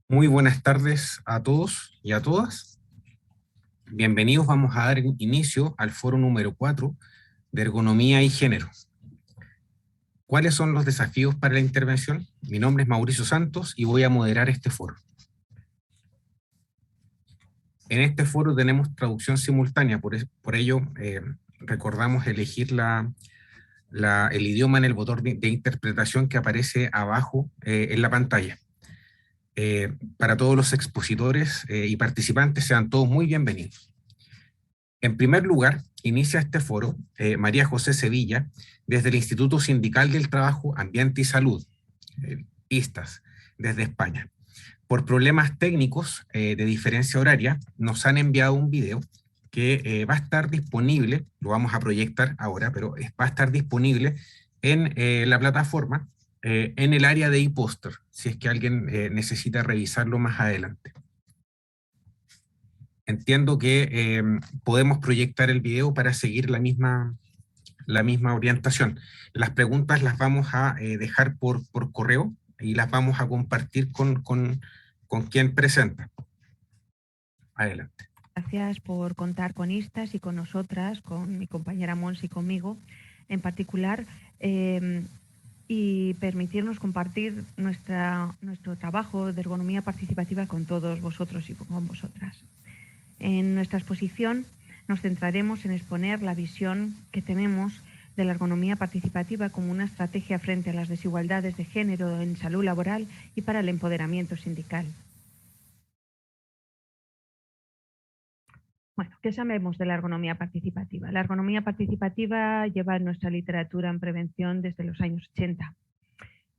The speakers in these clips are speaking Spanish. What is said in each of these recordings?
Muy buenas tardes a todos y a todas. Bienvenidos, vamos a dar inicio al foro número 4 de ergonomía y género. ¿Cuáles son los desafíos para la intervención? Mi nombre es Mauricio Santos y voy a moderar este foro. En este foro tenemos traducción simultánea, por ello recordamos elegir el idioma en el botón de interpretación que aparece abajo en la pantalla. Para todos los expositores y participantes, sean todos muy bienvenidos. En primer lugar, inicia este foro María José Sevilla desde el Instituto Sindical del Trabajo, Ambiente y Salud, ISTAS, desde España. Por problemas técnicos de diferencia horaria, nos han enviado un video que va a estar disponible, lo vamos a proyectar ahora, pero va a estar disponible en la plataforma, en el área de e-poster, si es que alguien necesita revisarlo más adelante. Entiendo que podemos proyectar el video para seguir la misma orientación. Las preguntas las vamos a dejar por correo y las vamos a compartir con quien presenta. Adelante. Gracias por contar con ISTAS y con nosotras, con mi compañera Mons y conmigo en particular, y permitirnos compartir nuestro trabajo de ergonomía participativa con todos vosotros y con vosotras. En nuestra exposición nos centraremos en exponer la visión que tenemos de la ergonomía participativa como una estrategia frente a las desigualdades de género en salud laboral y para el empoderamiento sindical. Bueno, ¿qué sabemos de la ergonomía participativa? La ergonomía participativa lleva en nuestra literatura en prevención desde los años 80.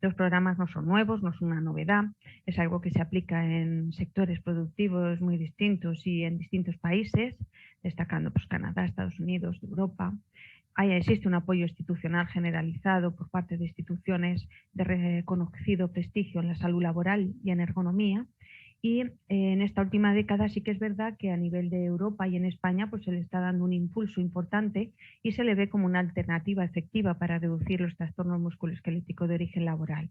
Los programas no son nuevos, no son una novedad, es algo que se aplica en sectores productivos muy distintos y en distintos países, destacando pues, Canadá, Estados Unidos, Europa. Ahí existe un apoyo institucional generalizado por parte de instituciones de reconocido prestigio en la salud laboral y en ergonomía. Y en esta última década sí que es verdad que a nivel de Europa y en España pues se le está dando un impulso importante y se le ve como una alternativa efectiva para reducir los trastornos musculoesqueléticos de origen laboral.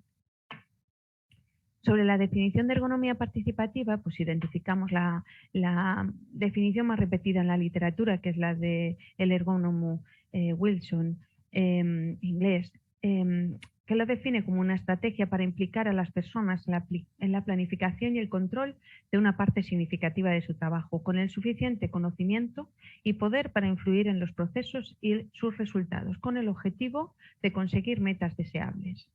Sobre la definición de ergonomía participativa, pues identificamos la definición más repetida en la literatura, que es la del ergónomo Wilson, inglés, que lo define como una estrategia para implicar a las personas en la planificación y el control de una parte significativa de su trabajo, con el suficiente conocimiento y poder para influir en los procesos y sus resultados, con el objetivo de conseguir metas deseables.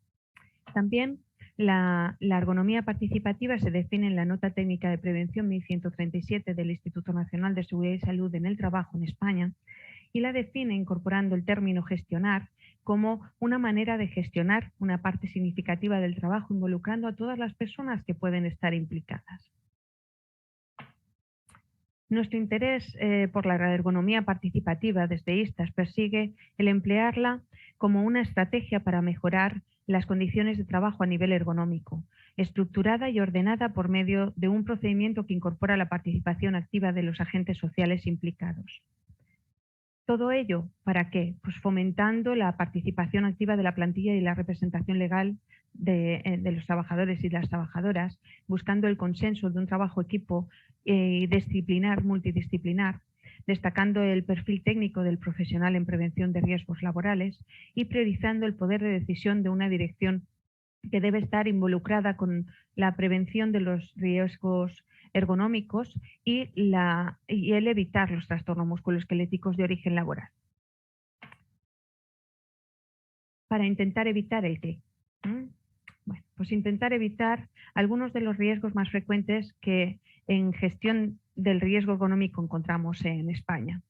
También la ergonomía participativa se define en la Nota Técnica de Prevención 1137 del Instituto Nacional de Seguridad y Salud en el Trabajo en España y la define incorporando el término gestionar como una manera de gestionar una parte significativa del trabajo involucrando a todas las personas que pueden estar implicadas. Nuestro interés por la ergonomía participativa desde ISTAS persigue el emplearla como una estrategia para mejorar las condiciones de trabajo a nivel ergonómico, estructurada y ordenada por medio de un procedimiento que incorpora la participación activa de los agentes sociales implicados. ¿Todo ello para qué? Pues fomentando la participación activa de la plantilla y la representación legal de los trabajadores y las trabajadoras, buscando el consenso de un trabajo equipo disciplinar, multidisciplinar, destacando el perfil técnico del profesional en prevención de riesgos laborales y priorizando el poder de decisión de una dirección que debe estar involucrada con la prevención de los riesgos ergonómicos y el evitar los trastornos musculoesqueléticos de origen laboral. Para intentar evitar el qué. Bueno, pues intentar evitar algunos de los riesgos más frecuentes que en gestión del riesgo ergonómico encontramos en España.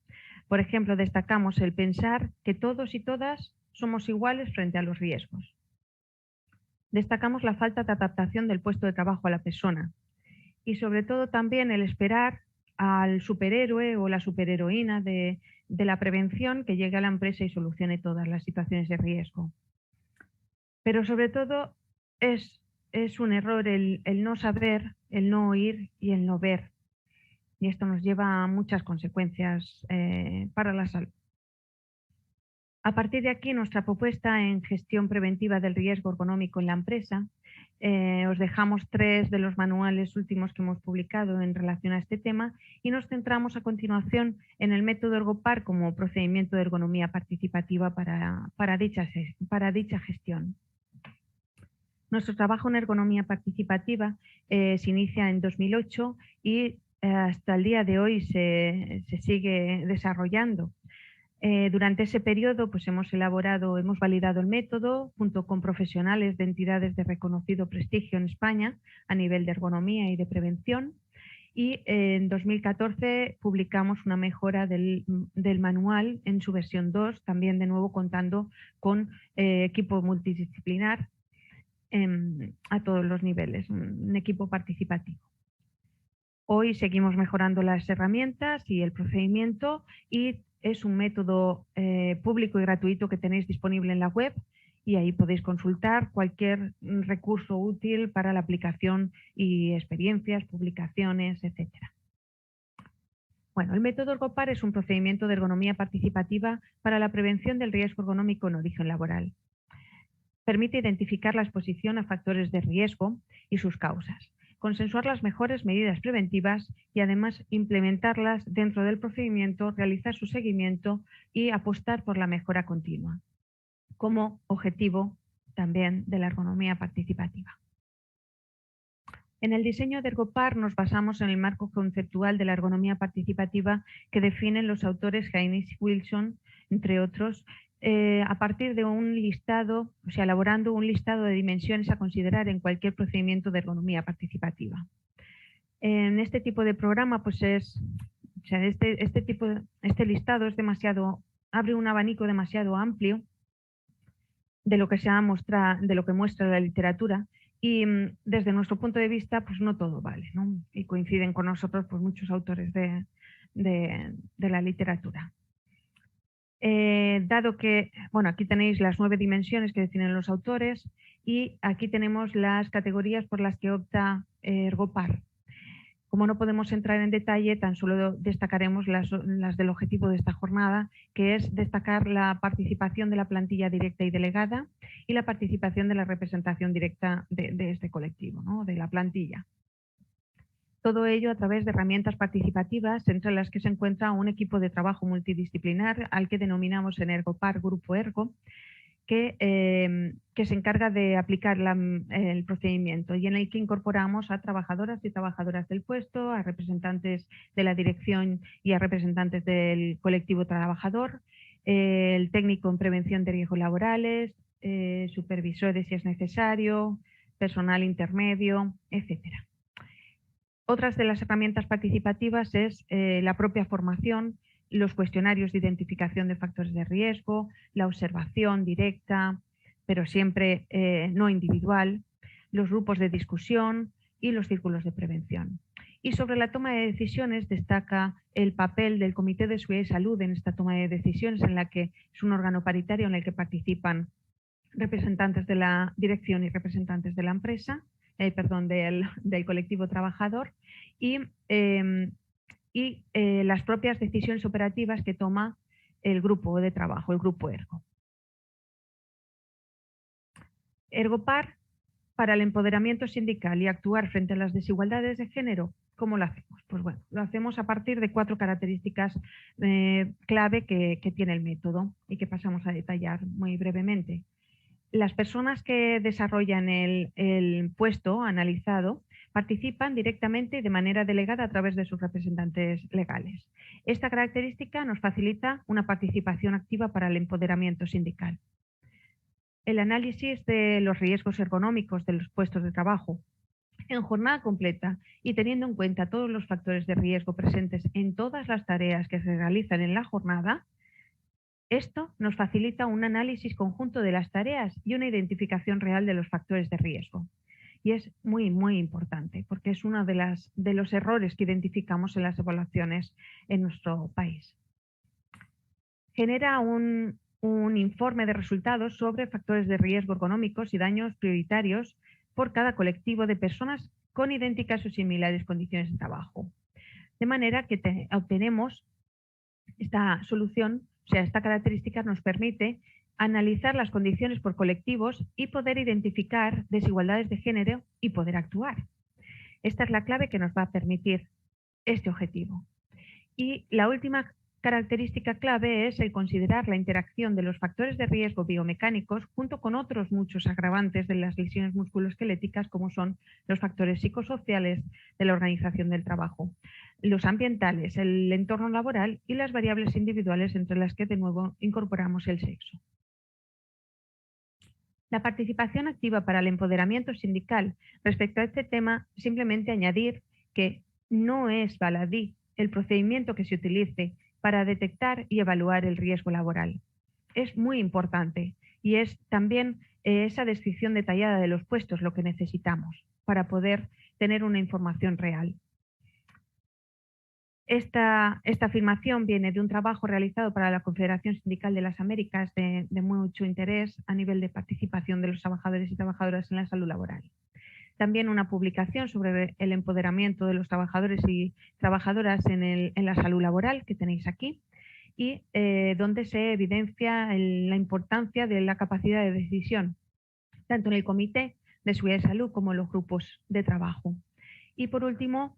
Por ejemplo, destacamos el pensar que todos y todas somos iguales frente a los riesgos. Destacamos la falta de adaptación del puesto de trabajo a la persona y sobre todo también el esperar al superhéroe o la superheroína de la prevención que llegue a la empresa y solucione todas las situaciones de riesgo. Pero sobre todo es un error el no saber, el no oír y el no ver. Y esto nos lleva a muchas consecuencias para la salud. A partir de aquí, nuestra propuesta en gestión preventiva del riesgo ergonómico en la empresa Os dejamos 3 de los manuales últimos que hemos publicado en relación a este tema y nos centramos a continuación en el método Ergopar como procedimiento de ergonomía participativa para dicha gestión. Nuestro trabajo en ergonomía participativa se inicia en 2008 y hasta el día de hoy se sigue desarrollando. Durante ese periodo pues hemos validado el método junto con profesionales de entidades de reconocido prestigio en España a nivel de ergonomía y de prevención, y en 2014 publicamos una mejora del manual en su versión 2, también de nuevo contando con equipo multidisciplinar a todos los niveles, un equipo participativo. Hoy seguimos mejorando las herramientas y el procedimiento, y es un método público y gratuito que tenéis disponible en la web, y ahí podéis consultar cualquier recurso útil para la aplicación y experiencias, publicaciones, etc. Bueno, el método Ergopar es un procedimiento de ergonomía participativa para la prevención del riesgo ergonómico en origen laboral. Permite identificar la exposición a factores de riesgo y sus causas, consensuar las mejores medidas preventivas y además implementarlas dentro del procedimiento, realizar su seguimiento y apostar por la mejora continua, como objetivo también de la ergonomía participativa. En el diseño de Ergopar nos basamos en el marco conceptual de la ergonomía participativa que definen los autores Haines y Wilson, entre otros, a partir de un listado, elaborando un listado de dimensiones a considerar en cualquier procedimiento de ergonomía participativa. En este tipo de programa, pues este listado es abre un abanico demasiado amplio de lo que muestra la literatura, y desde nuestro punto de vista, pues no todo vale, ¿no? Y coinciden con nosotros pues, muchos autores de la literatura. Dado que, bueno, aquí tenéis las 9 dimensiones que definen los autores, y aquí tenemos las categorías por las que opta Ergopar. Como no podemos entrar en detalle, tan solo destacaremos las del objetivo de esta jornada, que es destacar la participación de la plantilla directa y delegada y la participación de la representación directa de este colectivo, ¿no? De la plantilla. Todo ello a través de herramientas participativas, entre las que se encuentra un equipo de trabajo multidisciplinar al que denominamos en Ergopar Grupo Ergo, que se encarga de aplicar el procedimiento, y en el que incorporamos a trabajadoras y trabajadoras del puesto, a representantes de la dirección y a representantes del colectivo trabajador, el técnico en prevención de riesgos laborales, supervisores si es necesario, personal intermedio, etcétera. Otras de las herramientas participativas es la propia formación, los cuestionarios de identificación de factores de riesgo, la observación directa, pero siempre no individual, los grupos de discusión y los círculos de prevención. Y sobre la toma de decisiones destaca el papel del Comité de Seguridad y Salud en esta toma de decisiones, en la que es un órgano paritario en el que participan representantes de la dirección y representantes de la empresa, del colectivo trabajador, y las propias decisiones operativas que toma el grupo de trabajo, el grupo Ergo. Ergopar para el empoderamiento sindical y actuar frente a las desigualdades de género. ¿Cómo lo hacemos? Pues bueno, lo hacemos a partir de 4 características clave que tiene el método y que pasamos a detallar muy brevemente. Las personas que desarrollan el puesto analizado participan directamente y de manera delegada a través de sus representantes legales. Esta característica nos facilita una participación activa para el empoderamiento sindical. El análisis de los riesgos ergonómicos de los puestos de trabajo en jornada completa y teniendo en cuenta todos los factores de riesgo presentes en todas las tareas que se realizan en la jornada. Esto nos facilita un análisis conjunto de las tareas y una identificación real de los factores de riesgo. Y es muy, muy importante, porque es uno de los errores que identificamos en las evaluaciones en nuestro país. Genera un informe de resultados sobre factores de riesgo ergonómicos y daños prioritarios por cada colectivo de personas con idénticas o similares condiciones de trabajo. De manera que obtenemos esta solución. O sea, esta característica nos permite analizar las condiciones por colectivos y poder identificar desigualdades de género y poder actuar. Esta es la clave que nos va a permitir este objetivo. Y la última característica clave es el considerar la interacción de los factores de riesgo biomecánicos junto con otros muchos agravantes de las lesiones musculoesqueléticas, como son los factores psicosociales de la organización del trabajo, los ambientales, el entorno laboral y las variables individuales, entre las que de nuevo incorporamos el sexo. La participación activa para el empoderamiento sindical. Respecto a este tema, simplemente añadir que no es baladí el procedimiento que se utilice para detectar y evaluar el riesgo laboral. Es muy importante y es también esa descripción detallada de los puestos lo que necesitamos para poder tener una información real. Esta afirmación viene de un trabajo realizado para la Confederación Sindical de las Américas de mucho interés a nivel de participación de los trabajadores y trabajadoras en la salud laboral. También una publicación sobre el empoderamiento de los trabajadores y trabajadoras en la salud laboral, que tenéis aquí, y donde se evidencia la importancia de la capacidad de decisión, tanto en el Comité de Seguridad y Salud como en los grupos de trabajo. Y por último,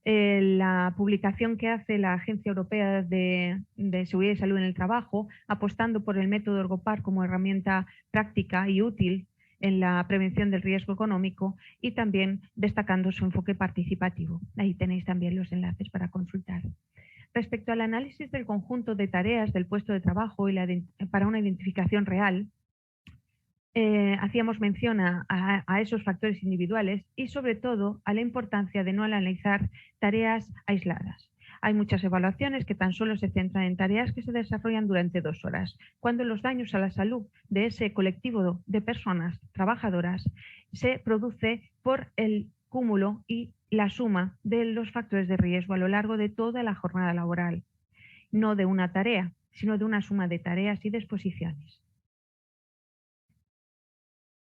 la publicación que hace la Agencia Europea de Seguridad y Salud en el Trabajo, apostando por el método Ergopar como herramienta práctica y útil en la prevención del riesgo económico y también destacando su enfoque participativo. Ahí tenéis también los enlaces para consultar. Respecto al análisis del conjunto de tareas del puesto de trabajo y para una identificación real, hacíamos mención a esos factores individuales y sobre todo a la importancia de no analizar tareas aisladas. Hay muchas evaluaciones que tan solo se centran en tareas que se desarrollan durante 2 horas, cuando los daños a la salud de ese colectivo de personas trabajadoras se produce por el cúmulo y la suma de los factores de riesgo a lo largo de toda la jornada laboral, no de una tarea, sino de una suma de tareas y de exposiciones.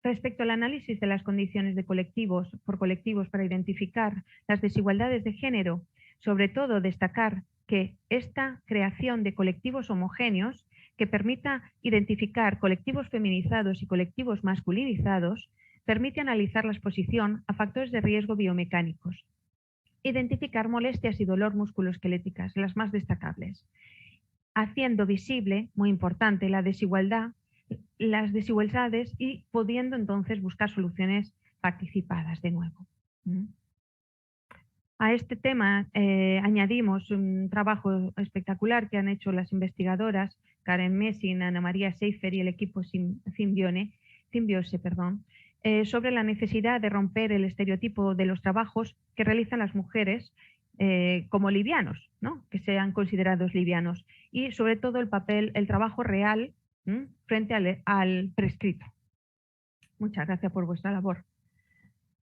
Respecto al análisis de las condiciones de por colectivos para identificar las desigualdades de género, sobre todo destacar que esta creación de colectivos homogéneos que permita identificar colectivos feminizados y colectivos masculinizados permite analizar la exposición a factores de riesgo biomecánicos, identificar molestias y dolor musculoesqueléticas, las más destacables, haciendo visible, muy importante, las desigualdades y pudiendo entonces buscar soluciones participadas de nuevo. A este tema añadimos un trabajo espectacular que han hecho las investigadoras Karen Messing, Ana María Seifer y el equipo Simbiose, sobre la necesidad de romper el estereotipo de los trabajos que realizan las mujeres como livianos, ¿no? Que sean considerados livianos, y sobre todo el trabajo real frente al prescrito. Muchas gracias por vuestra labor.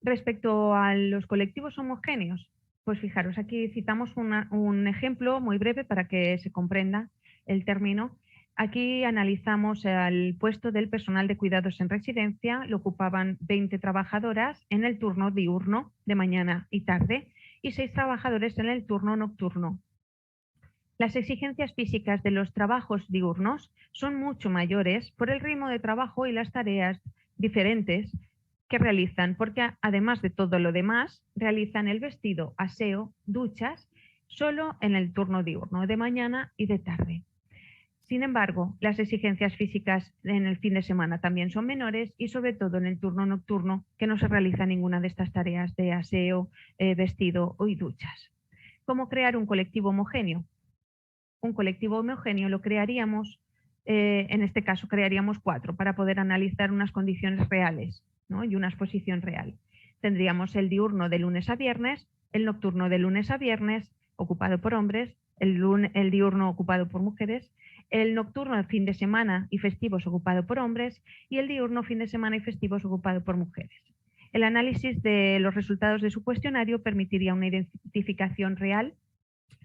Respecto a los colectivos homogéneos, pues fijaros, aquí citamos un ejemplo muy breve para que se comprenda el término. Aquí analizamos el puesto del personal de cuidados en residencia, lo ocupaban 20 trabajadoras en el turno diurno de mañana y tarde y 6 trabajadores en el turno nocturno. Las exigencias físicas de los trabajos diurnos son mucho mayores por el ritmo de trabajo y las tareas diferentes que realizan, porque además de todo lo demás, realizan el vestido, aseo, duchas, solo en el turno diurno, de mañana y de tarde. Sin embargo, las exigencias físicas en el fin de semana también son menores y sobre todo en el turno nocturno, que no se realiza ninguna de estas tareas de aseo, vestido y duchas. ¿Cómo crear un colectivo homogéneo? Un colectivo homogéneo lo crearíamos, en este caso crearíamos 4 para poder analizar unas condiciones reales, ¿no? Y una exposición real. Tendríamos el diurno de lunes a viernes, el nocturno de lunes a viernes ocupado por hombres, el diurno ocupado por mujeres, el nocturno de fin de semana y festivos ocupado por hombres y el diurno fin de semana y festivos ocupado por mujeres. El análisis de los resultados de su cuestionario permitiría una identificación real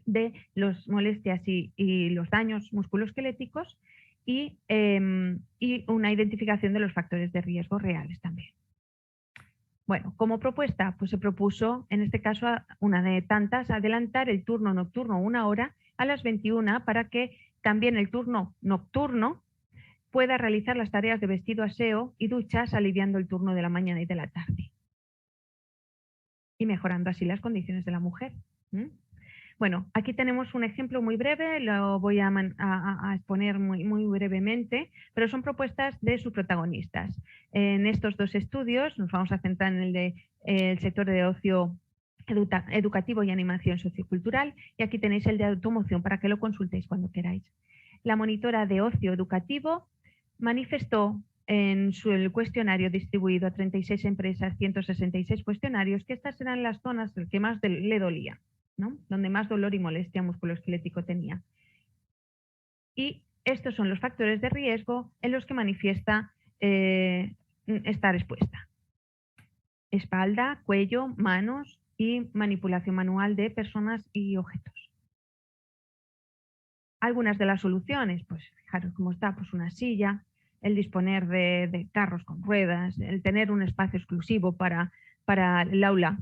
de las molestias y los daños musculoesqueléticos y una identificación de los factores de riesgo reales también. Bueno, como propuesta, pues se propuso, en este caso, una de tantas, adelantar el turno nocturno 1 hora a las 21 para que también el turno nocturno pueda realizar las tareas de vestido, aseo y duchas, aliviando el turno de la mañana y de la tarde. Y mejorando así las condiciones de la mujer. Bueno, aquí tenemos un ejemplo muy breve, lo voy a exponer muy brevemente, pero son propuestas de sus protagonistas. En estos dos estudios nos vamos a centrar en el sector de ocio educativo y animación sociocultural, y aquí tenéis el de automoción para que lo consultéis cuando queráis. La monitora de ocio educativo manifestó en el cuestionario distribuido a 36 empresas, 166 cuestionarios, que estas eran las zonas que más le dolía, ¿no? Donde más dolor y molestia musculoesquelético tenía. Y estos son los factores de riesgo en los que manifiesta estar expuesta: espalda, cuello, manos y manipulación manual de personas y objetos. Algunas de las soluciones, pues fijaros cómo está, pues una silla, el disponer de carros con ruedas, el tener un espacio exclusivo para el aula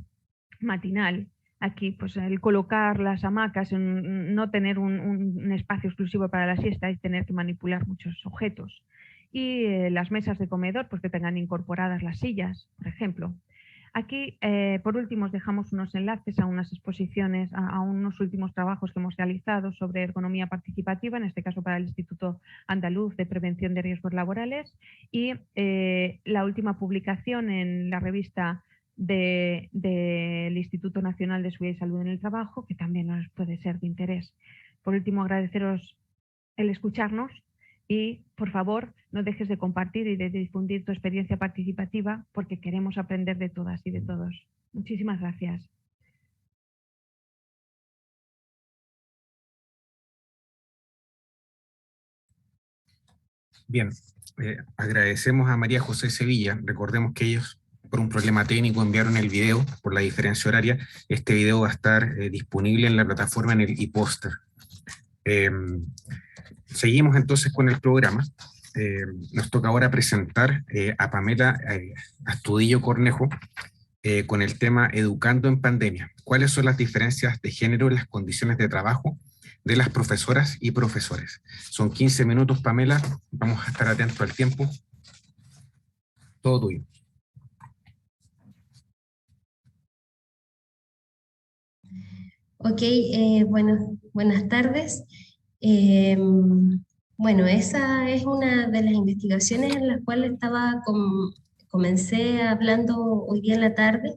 matinal. Aquí, pues el colocar las hamacas, no tener un espacio exclusivo para la siesta y tener que manipular muchos objetos. Y las mesas de comedor, pues que tengan incorporadas las sillas, por ejemplo. Aquí, por último, os dejamos unos enlaces a unas exposiciones, a unos últimos trabajos que hemos realizado sobre ergonomía participativa, en este caso para el Instituto Andaluz de Prevención de Riesgos Laborales, y la última publicación en la revista del Instituto Nacional de Seguridad y Salud en el Trabajo, que también nos puede ser de interés. Por último, agradeceros el escucharnos y, por favor, no dejes de compartir y de difundir tu experiencia participativa, porque queremos aprender de todas y de todos. Muchísimas gracias. Bien, agradecemos a María José Sevilla. Recordemos que ellos, por un problema técnico, enviaron el video por la diferencia horaria. Este video va a estar disponible en la plataforma en el e-póster. Seguimos entonces con el programa. Nos toca ahora presentar a Pamela Astudillo Cornejo con el tema Educando en Pandemia. ¿Cuáles son las diferencias de género en las condiciones de trabajo de las profesoras y profesores? Son 15 minutos, Pamela. Vamos a estar atentos al tiempo. Todo tuyo. Ok, buenas tardes. Bueno, esa es una de las investigaciones en las cuales comencé hablando hoy día en la tarde,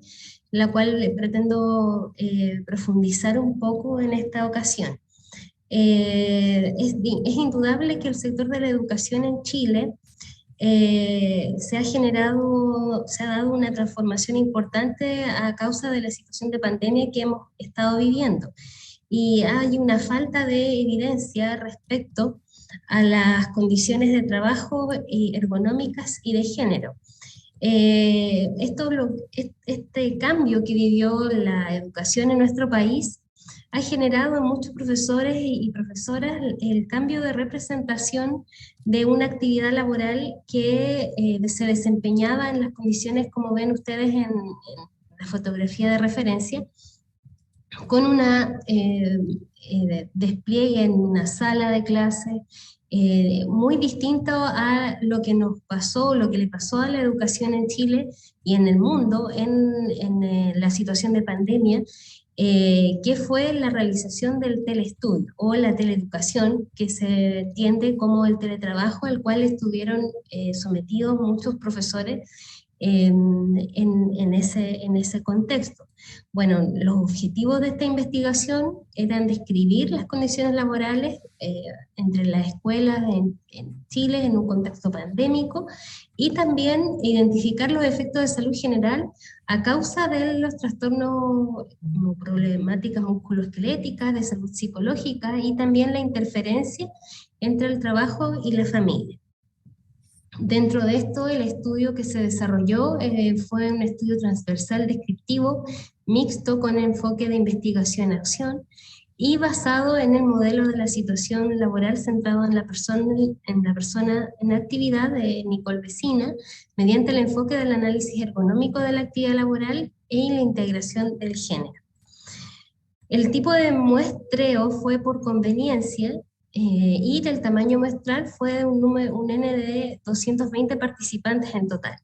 la cual pretendo profundizar un poco en esta ocasión. Es indudable que el sector de la educación en Chile se ha dado una transformación importante a causa de la situación de pandemia que hemos estado viviendo. Y hay una falta de evidencia respecto a las condiciones de trabajo ergonómicas y de género. Este cambio que vivió la educación en nuestro país ha generado en muchos profesores y profesoras el cambio de representación de una actividad laboral que se desempeñaba en las condiciones como ven ustedes en la fotografía de referencia, con una despliegue en una sala de clase muy distinto a lo que nos pasó, lo que le pasó a la educación en Chile y en el mundo en la situación de pandemia, que fue la realización del teleestudio o la teleeducación, que se entiende como el teletrabajo al cual estuvieron sometidos muchos profesores en ese contexto. Bueno, los objetivos de esta investigación eran describir las condiciones laborales entre las escuelas en Chile en un contexto pandémico y también identificar los efectos de salud general a causa de los trastornos como problemáticas musculoesqueléticas, de salud psicológica y también la interferencia entre el trabajo y la familia. Dentro de esto, el estudio que se desarrolló fue un estudio transversal descriptivo, mixto con enfoque de investigación-acción y basado en el modelo de la situación laboral centrado en la persona en actividad de Nicole Vecina, mediante el enfoque del análisis ergonómico de la actividad laboral y la integración del género. El tipo de muestreo fue por conveniencia, y del tamaño muestral fue un N de 220 participantes en total.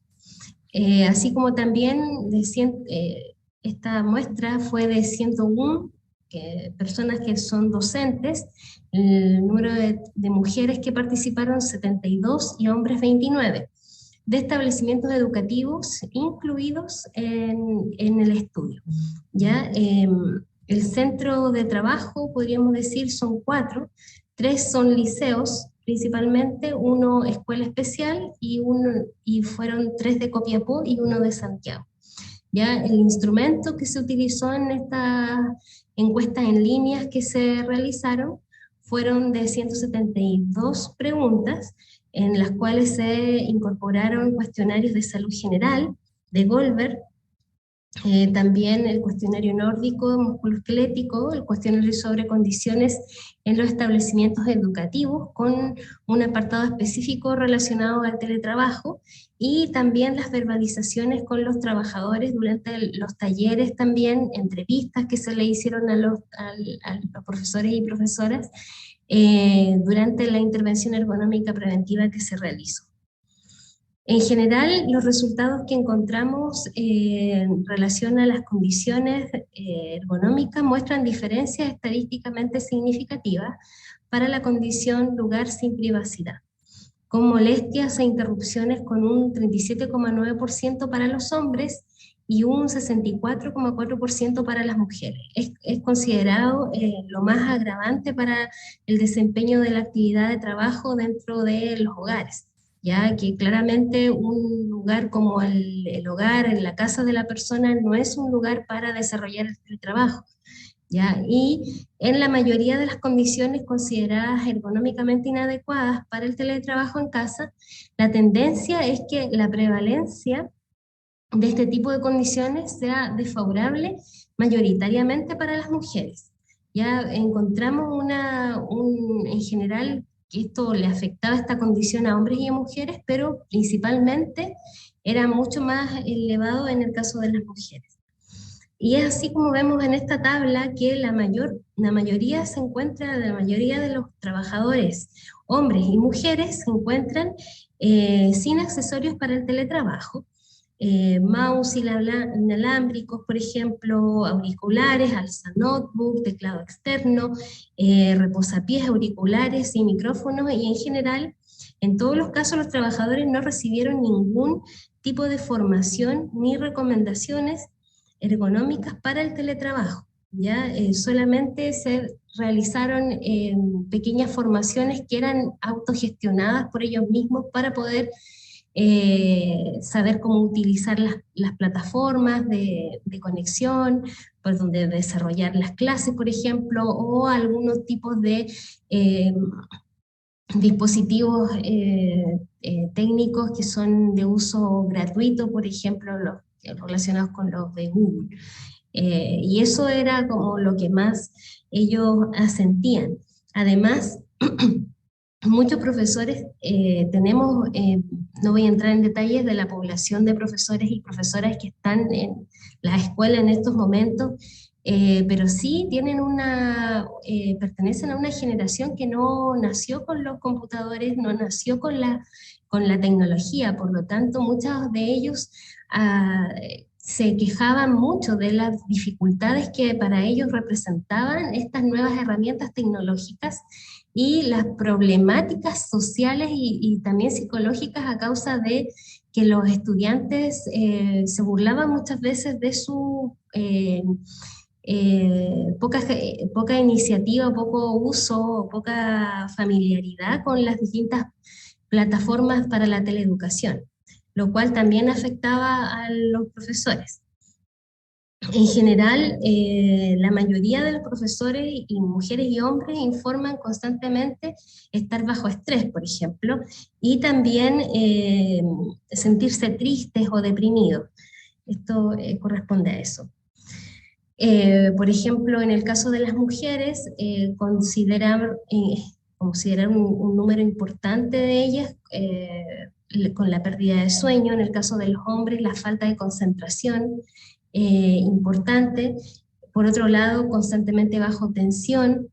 Así como también esta muestra fue de 101 personas que son docentes, el número de mujeres que participaron 72 y hombres 29, de establecimientos educativos incluidos en el estudio. ¿Ya? El centro de trabajo, podríamos decir, son 4, 3 son liceos, principalmente, 1 escuela especial y fueron 3 de Copiapó y 1 de Santiago. Ya el instrumento que se utilizó en estas encuestas en líneas que se realizaron fueron de 172 preguntas, en las cuales se incorporaron cuestionarios de salud general, de Goldberg, también el cuestionario nórdico, musculoesquelético, el cuestionario sobre condiciones en los establecimientos educativos, con un apartado específico relacionado al teletrabajo, y también las verbalizaciones con los trabajadores durante los talleres, también entrevistas que se le hicieron a los profesores y profesoras durante la intervención ergonómica preventiva que se realizó. En general, los resultados que encontramos en relación a las condiciones ergonómicas muestran diferencias estadísticamente significativas para la condición lugar sin privacidad, con molestias e interrupciones con un 37,9% para los hombres y un 64,4% para las mujeres. Es considerado lo más agravante para el desempeño de la actividad de trabajo dentro de los hogares, ya que claramente un lugar como el hogar, en la casa de la persona, no es un lugar para desarrollar el trabajo, ¿ya? Y en la mayoría de las condiciones consideradas ergonómicamente inadecuadas para el teletrabajo en casa, la tendencia es que la prevalencia de este tipo de condiciones sea desfavorable mayoritariamente para las mujeres. Ya encontramos en general que esto le afectaba esta condición a hombres y a mujeres, pero principalmente era mucho más elevado en el caso de las mujeres. Y es así como vemos en esta tabla que la mayoría de los trabajadores, hombres y mujeres, se encuentran sin accesorios para el teletrabajo. Mouse inalámbricos, por ejemplo, auriculares, alza notebook, teclado externo, reposapiés, auriculares y micrófonos, y en general, en todos los casos, los trabajadores no recibieron ningún tipo de formación ni recomendaciones ergonómicas para el teletrabajo. ¿Ya? Solamente se realizaron pequeñas formaciones que eran autogestionadas por ellos mismos para poder saber cómo utilizar las plataformas de conexión, por donde desarrollar las clases, por ejemplo, o algunos tipos de dispositivos técnicos que son de uso gratuito, por ejemplo, los relacionados con los de Google. Y eso era como lo que más ellos sentían. Además, muchos profesores, no voy a entrar en detalles de la población de profesores y profesoras que están en la escuela en estos momentos, pero sí pertenecen a una generación que no nació con los computadores, no nació con la tecnología, por lo tanto muchos de ellos se quejaban mucho de las dificultades que para ellos representaban estas nuevas herramientas tecnológicas y las problemáticas sociales y también psicológicas a causa de que los estudiantes se burlaban muchas veces de su poca iniciativa, poco uso, poca familiaridad con las distintas plataformas para la teleeducación, lo cual también afectaba a los profesores. En general, la mayoría de los profesores, y mujeres y hombres, informan constantemente estar bajo estrés, por ejemplo, y también sentirse tristes o deprimidos. Esto corresponde a eso. Por ejemplo, en el caso de las mujeres, considerar un número importante de ellas con la pérdida de sueño. En el caso de los hombres, la falta de concentración importante. Por otro lado, constantemente bajo tensión,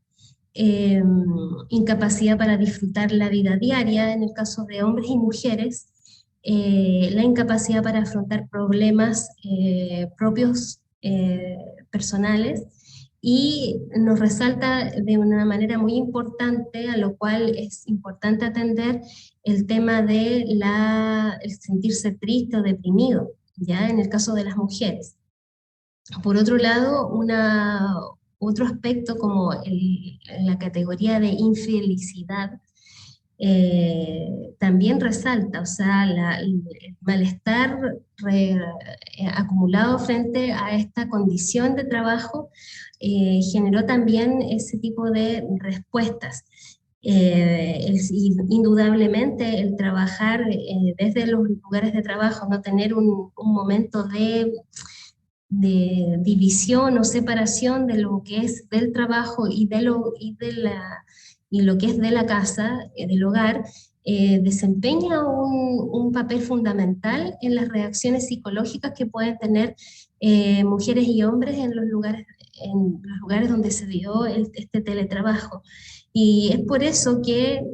incapacidad para disfrutar la vida diaria, en el caso de hombres y mujeres, la incapacidad para afrontar problemas propios personales, y nos resalta de una manera muy importante, a lo cual es importante atender, el tema de el sentirse triste o deprimido, ¿ya? En el caso de las mujeres. Por otro lado, otro aspecto como la categoría de infelicidad, también resalta, o sea, el malestar acumulado frente a esta condición de trabajo generó también ese tipo de respuestas. Indudablemente el trabajar desde los lugares de trabajo, no tener un momento de división o separación de lo que es del trabajo y lo que es de la casa, del hogar, desempeña un papel fundamental en las reacciones psicológicas que pueden tener mujeres y hombres en los lugares donde se dio este teletrabajo. Y es por eso que,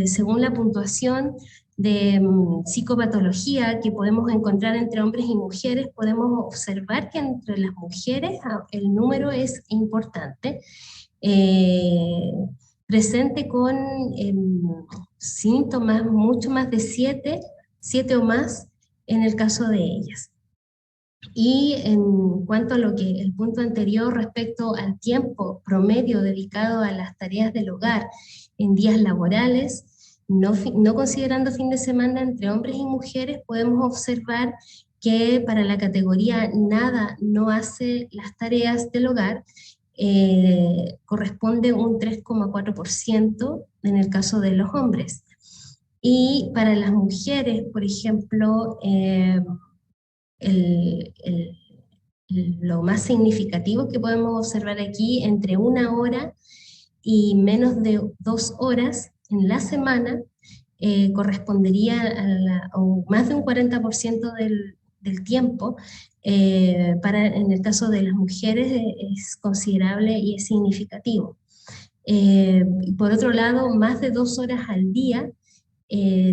según la puntuación de psicopatología que podemos encontrar entre hombres y mujeres, podemos observar que entre las mujeres el número es importante, presente con síntomas mucho más de 7 o más en el caso de ellas. Y en cuanto a el punto anterior respecto al tiempo promedio dedicado a las tareas del hogar en días laborales, no considerando fin de semana, entre hombres y mujeres, podemos observar que para la categoría nada no hace las tareas del hogar, corresponde un 3,4% en el caso de los hombres. Y para las mujeres, por ejemplo, lo más significativo que podemos observar aquí, entre 1 hora y menos de 2 horas en la semana, correspondería a más de un 40% del tiempo. En el caso de las mujeres es considerable y es significativo. Por otro lado, más de 2 horas al día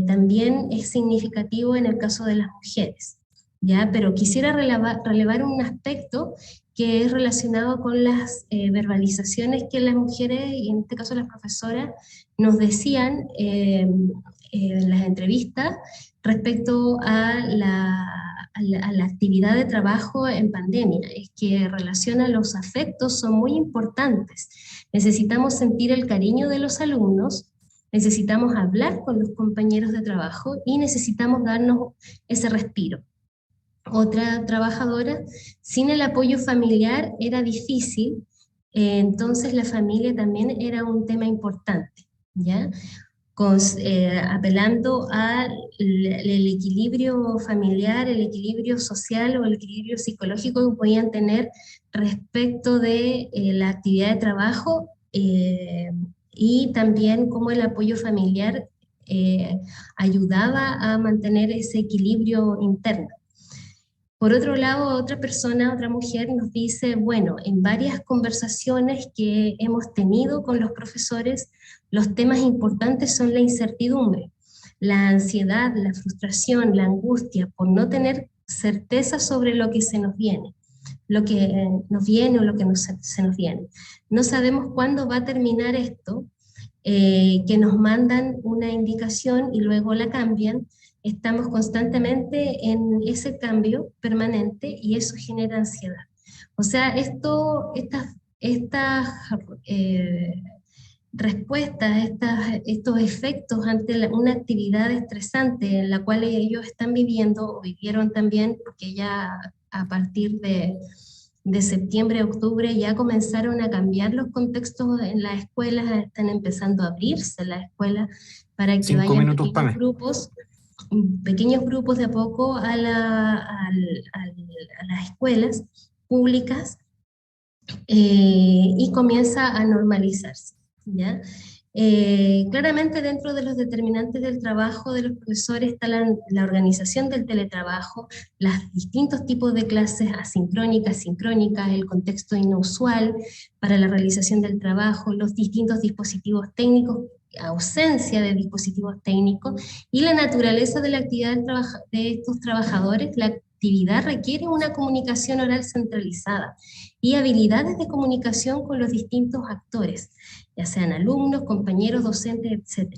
también es significativo en el caso de las mujeres, ¿ya? Pero quisiera relevar un aspecto que es relacionado con las verbalizaciones que las mujeres, y en este caso las profesoras, nos decían en las entrevistas respecto a la actividad de trabajo en pandemia. Es que relaciona los afectos, son muy importantes. Necesitamos sentir el cariño de los alumnos, necesitamos hablar con los compañeros de trabajo y necesitamos darnos ese respiro. Otra trabajadora, sin el apoyo familiar era difícil, entonces la familia también era un tema importante, ¿ya? Apelando al equilibrio familiar, el equilibrio social o el equilibrio psicológico que podían tener respecto de la actividad de trabajo, y también cómo el apoyo familiar ayudaba a mantener ese equilibrio interno. Por otro lado, otra mujer nos dice, bueno, en varias conversaciones que hemos tenido con los profesores, los temas importantes son la incertidumbre, la ansiedad, la frustración, la angustia por no tener certeza sobre lo que se nos viene, o lo que se nos viene. No sabemos cuándo va a terminar esto, que nos mandan una indicación y luego la cambian. Estamos constantemente en ese cambio permanente y eso genera ansiedad. O sea, estas respuestas, estos efectos ante una actividad estresante en la cual ellos están viviendo o vivieron también, porque ya a partir de septiembre, octubre ya comenzaron a cambiar los contextos en las escuelas, están empezando a abrirse las escuelas para que vayan pequeños grupos de a poco a las escuelas públicas, y comienza a normalizarse, ¿ya? Claramente dentro de los determinantes del trabajo de los profesores está la organización del teletrabajo, los distintos tipos de clases asincrónicas, sincrónicas, el contexto inusual para la realización del trabajo, los distintos dispositivos técnicos, ausencia de dispositivos técnicos y la naturaleza de la actividad de estos trabajadores. La actividad requiere una comunicación oral centralizada y habilidades de comunicación con los distintos actores, ya sean alumnos, compañeros, docentes, etc.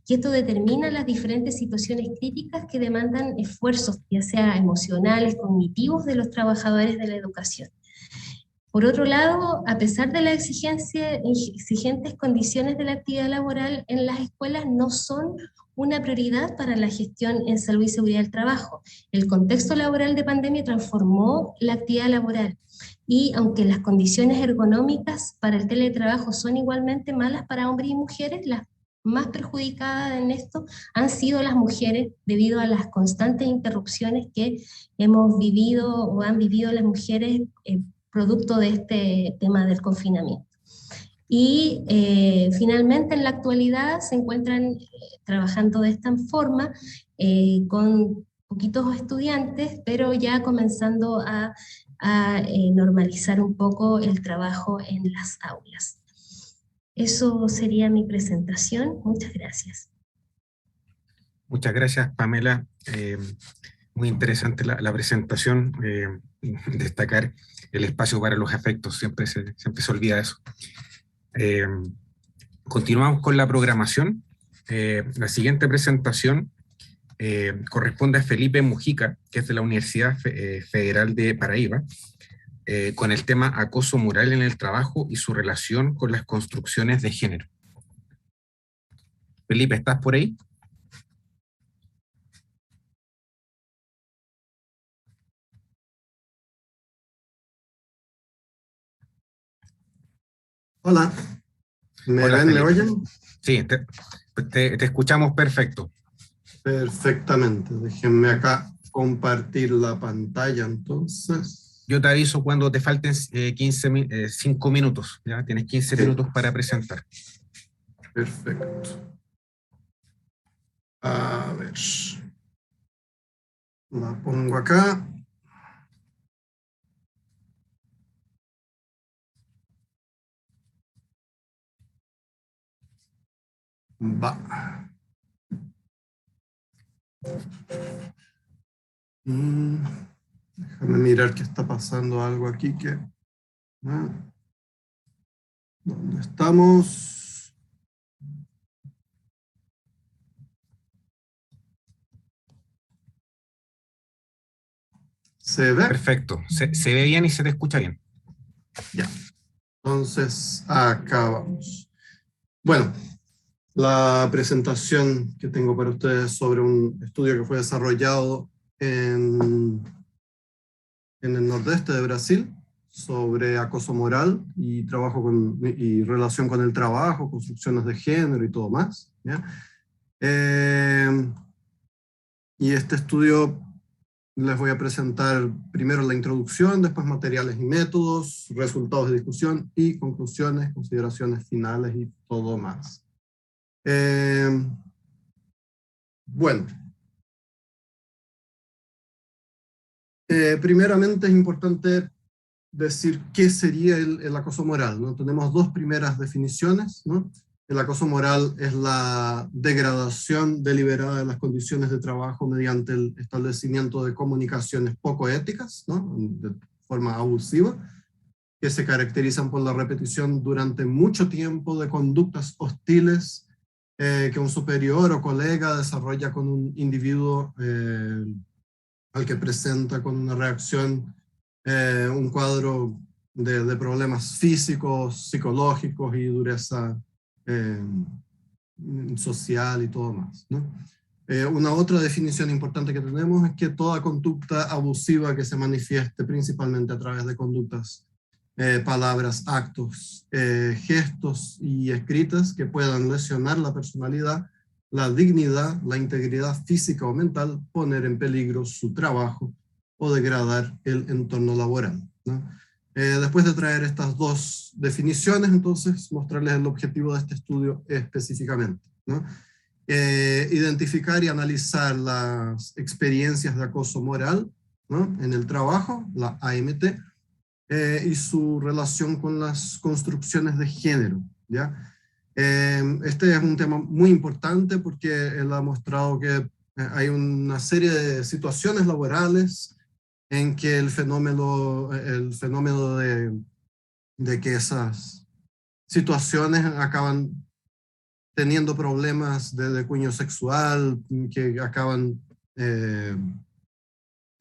Y esto determina las diferentes situaciones críticas que demandan esfuerzos, ya sea emocionales, cognitivos, de los trabajadores de la educación. Por otro lado, a pesar de las exigentes condiciones de la actividad laboral en las escuelas, no son una prioridad para la gestión en salud y seguridad del trabajo. El contexto laboral de pandemia transformó la actividad laboral, y aunque las condiciones ergonómicas para el teletrabajo son igualmente malas para hombres y mujeres, las más perjudicadas en esto han sido las mujeres, debido a las constantes interrupciones que hemos vivido o han vivido las mujeres producto de este tema del confinamiento. Y finalmente en la actualidad se encuentran trabajando de esta forma con poquitos estudiantes, pero ya comenzando a normalizar un poco el trabajo en las aulas. Eso sería mi presentación. Muchas gracias. Muchas gracias, Pamela. Muy interesante la presentación. Destacar el espacio para los afectos, siempre se olvida eso. Continuamos con la programación. La siguiente presentación corresponde a Felipe Mujica, que es de la Universidad Federal de Paraíba, con el tema acoso moral en el trabajo y su relación con las construcciones de género. Felipe, ¿estás por ahí? Hola, ¿me Hola, ven, me Felipe. oyen? Sí, te escuchamos perfecto. Perfectamente, déjenme acá compartir la pantalla entonces. Yo te aviso cuando te falten 5 minutos, ¿ya? Tienes 15 minutos para presentar. Perfecto. A ver, la pongo acá. Va. Déjame mirar que está pasando algo aquí que... ¿Dónde estamos? ¿Se ve? Perfecto, se ve bien y se te escucha bien. Ya, entonces acá vamos. Bueno, la presentación que tengo para ustedes sobre un estudio que fue desarrollado en el nordeste de Brasil sobre acoso moral y y relación con el trabajo, construcciones de género y todo más, ¿ya? Y este estudio les voy a presentar primero la introducción, después materiales y métodos, resultados de discusión y conclusiones, consideraciones finales y todo más. Bueno. Primeramente es importante decir qué sería el acoso moral, ¿no? Tenemos dos primeras definiciones, ¿no? El acoso moral es la degradación deliberada de las condiciones de trabajo mediante el establecimiento de comunicaciones poco éticas, ¿no? De forma abusiva, que se caracterizan por la repetición durante mucho tiempo de conductas hostiles que un superior o colega desarrolla con un individuo al que presenta con una reacción un cuadro de problemas físicos, psicológicos y dureza social y todo más, ¿no? Una otra definición importante que tenemos es que toda conducta abusiva que se manifieste principalmente a través de conductas, palabras, actos, gestos y escritas que puedan lesionar la personalidad, la dignidad, la integridad física o mental, poner en peligro su trabajo o degradar el entorno laboral, ¿no? Después de traer estas dos definiciones, entonces mostrarles el objetivo de este estudio específicamente, ¿no? Identificar y analizar las experiencias de acoso moral, ¿no?, en el trabajo, la AMT, y su relación con las construcciones de género, ¿ya? Este es un tema muy importante porque él ha mostrado que hay una serie de situaciones laborales en que el fenómeno de que esas situaciones acaban teniendo problemas de cuño sexual, que acaban